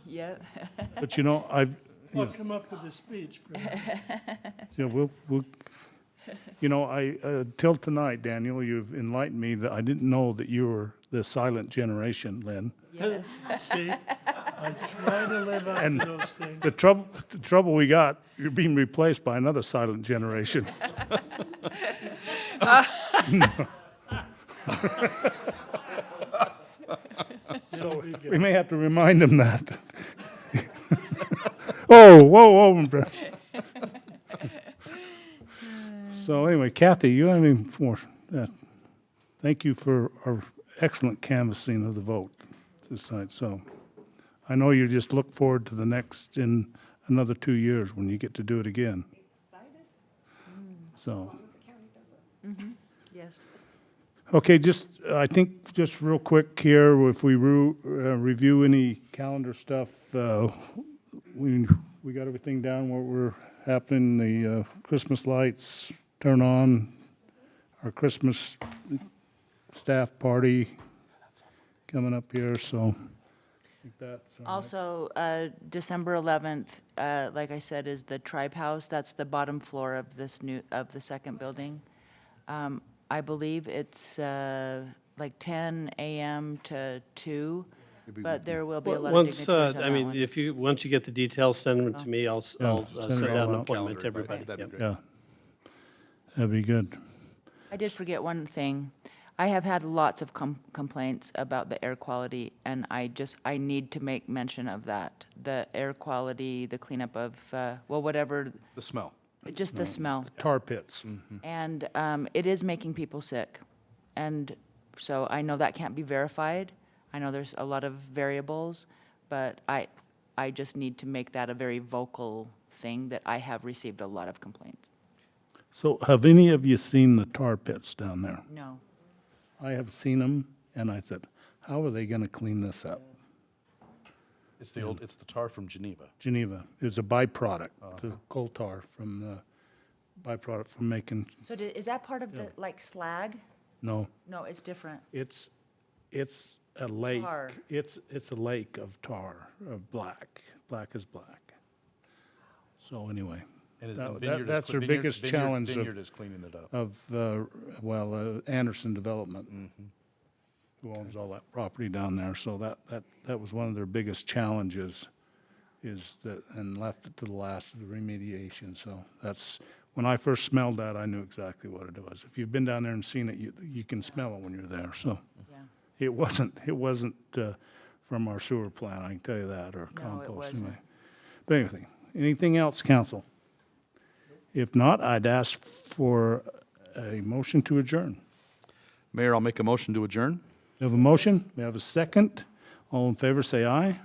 Yeah. But you know, I'll come up with a speech for you. Yeah, we'll You know, till tonight, Daniel, you've enlightened me that I didn't know that you were the silent generation, Lynn. Yes. See, I try to live up And to those things. the trouble we got, you're being replaced by another silent generation. So we may have to remind them that. Oh, whoa, whoa. So anyway, Kathy, you have any more? Thank you for our excellent canvassing of the vote this night. So I know you just look forward to the next in another 2 years when you get to do it again. So. Yes. Okay, I think just real quick here, if we review any calendar stuff, we got everything down, what we're happening, the Christmas lights turn on, our Christmas staff party coming up here, so I think that's all right. Also, December 11th, like I said, is the Tribe House. That's the bottom floor of the second building. I believe it's like 10 a.m. to 2, but there will be a lot of Once, dignitaries on I that mean, one. once you get the details, send them to me. I'll send send it all out an out. appointment to everybody. That'd be Yep. great. Yeah, that'd be good. I did forget one thing. I have had lots of complaints about the air quality, and I need to make mention of that. The air quality, the cleanup of, whatever, The smell. just the smell. Tar pits. And it is making people sick. And so I know that can't be verified. I know there's a lot of variables, but I just need to make that a very vocal thing that I have received a lot of complaints. So have any of you seen the tar pits down there? No. I have seen them, and I said, how are they going to clean this up? It's the tar from Geneva. Geneva is a byproduct, the coal tar from the byproduct from making, So is that part of the, like, slag? no, No, it's different. it's a lake. Tar. It's a lake of tar, of black as black. So anyway, And that's their biggest challenge Vineyard is cleaning it up. of Anderson Development, who owns all that property down there. So that was one of their biggest challenges, is that, and left it to the last of the remediation. So that's, when I first smelled that, I knew exactly what it was. If you've been down there and seen it, you can smell it when you're there. So Yeah. it wasn't from our sewer plant, I can tell you that, or compost. wasn't. Anyway. But anyway, anything else, council? If not, I'd ask for a motion to adjourn. Mayor, I'll make a motion to adjourn. We have a motion, we have a second. All in favor, say aye.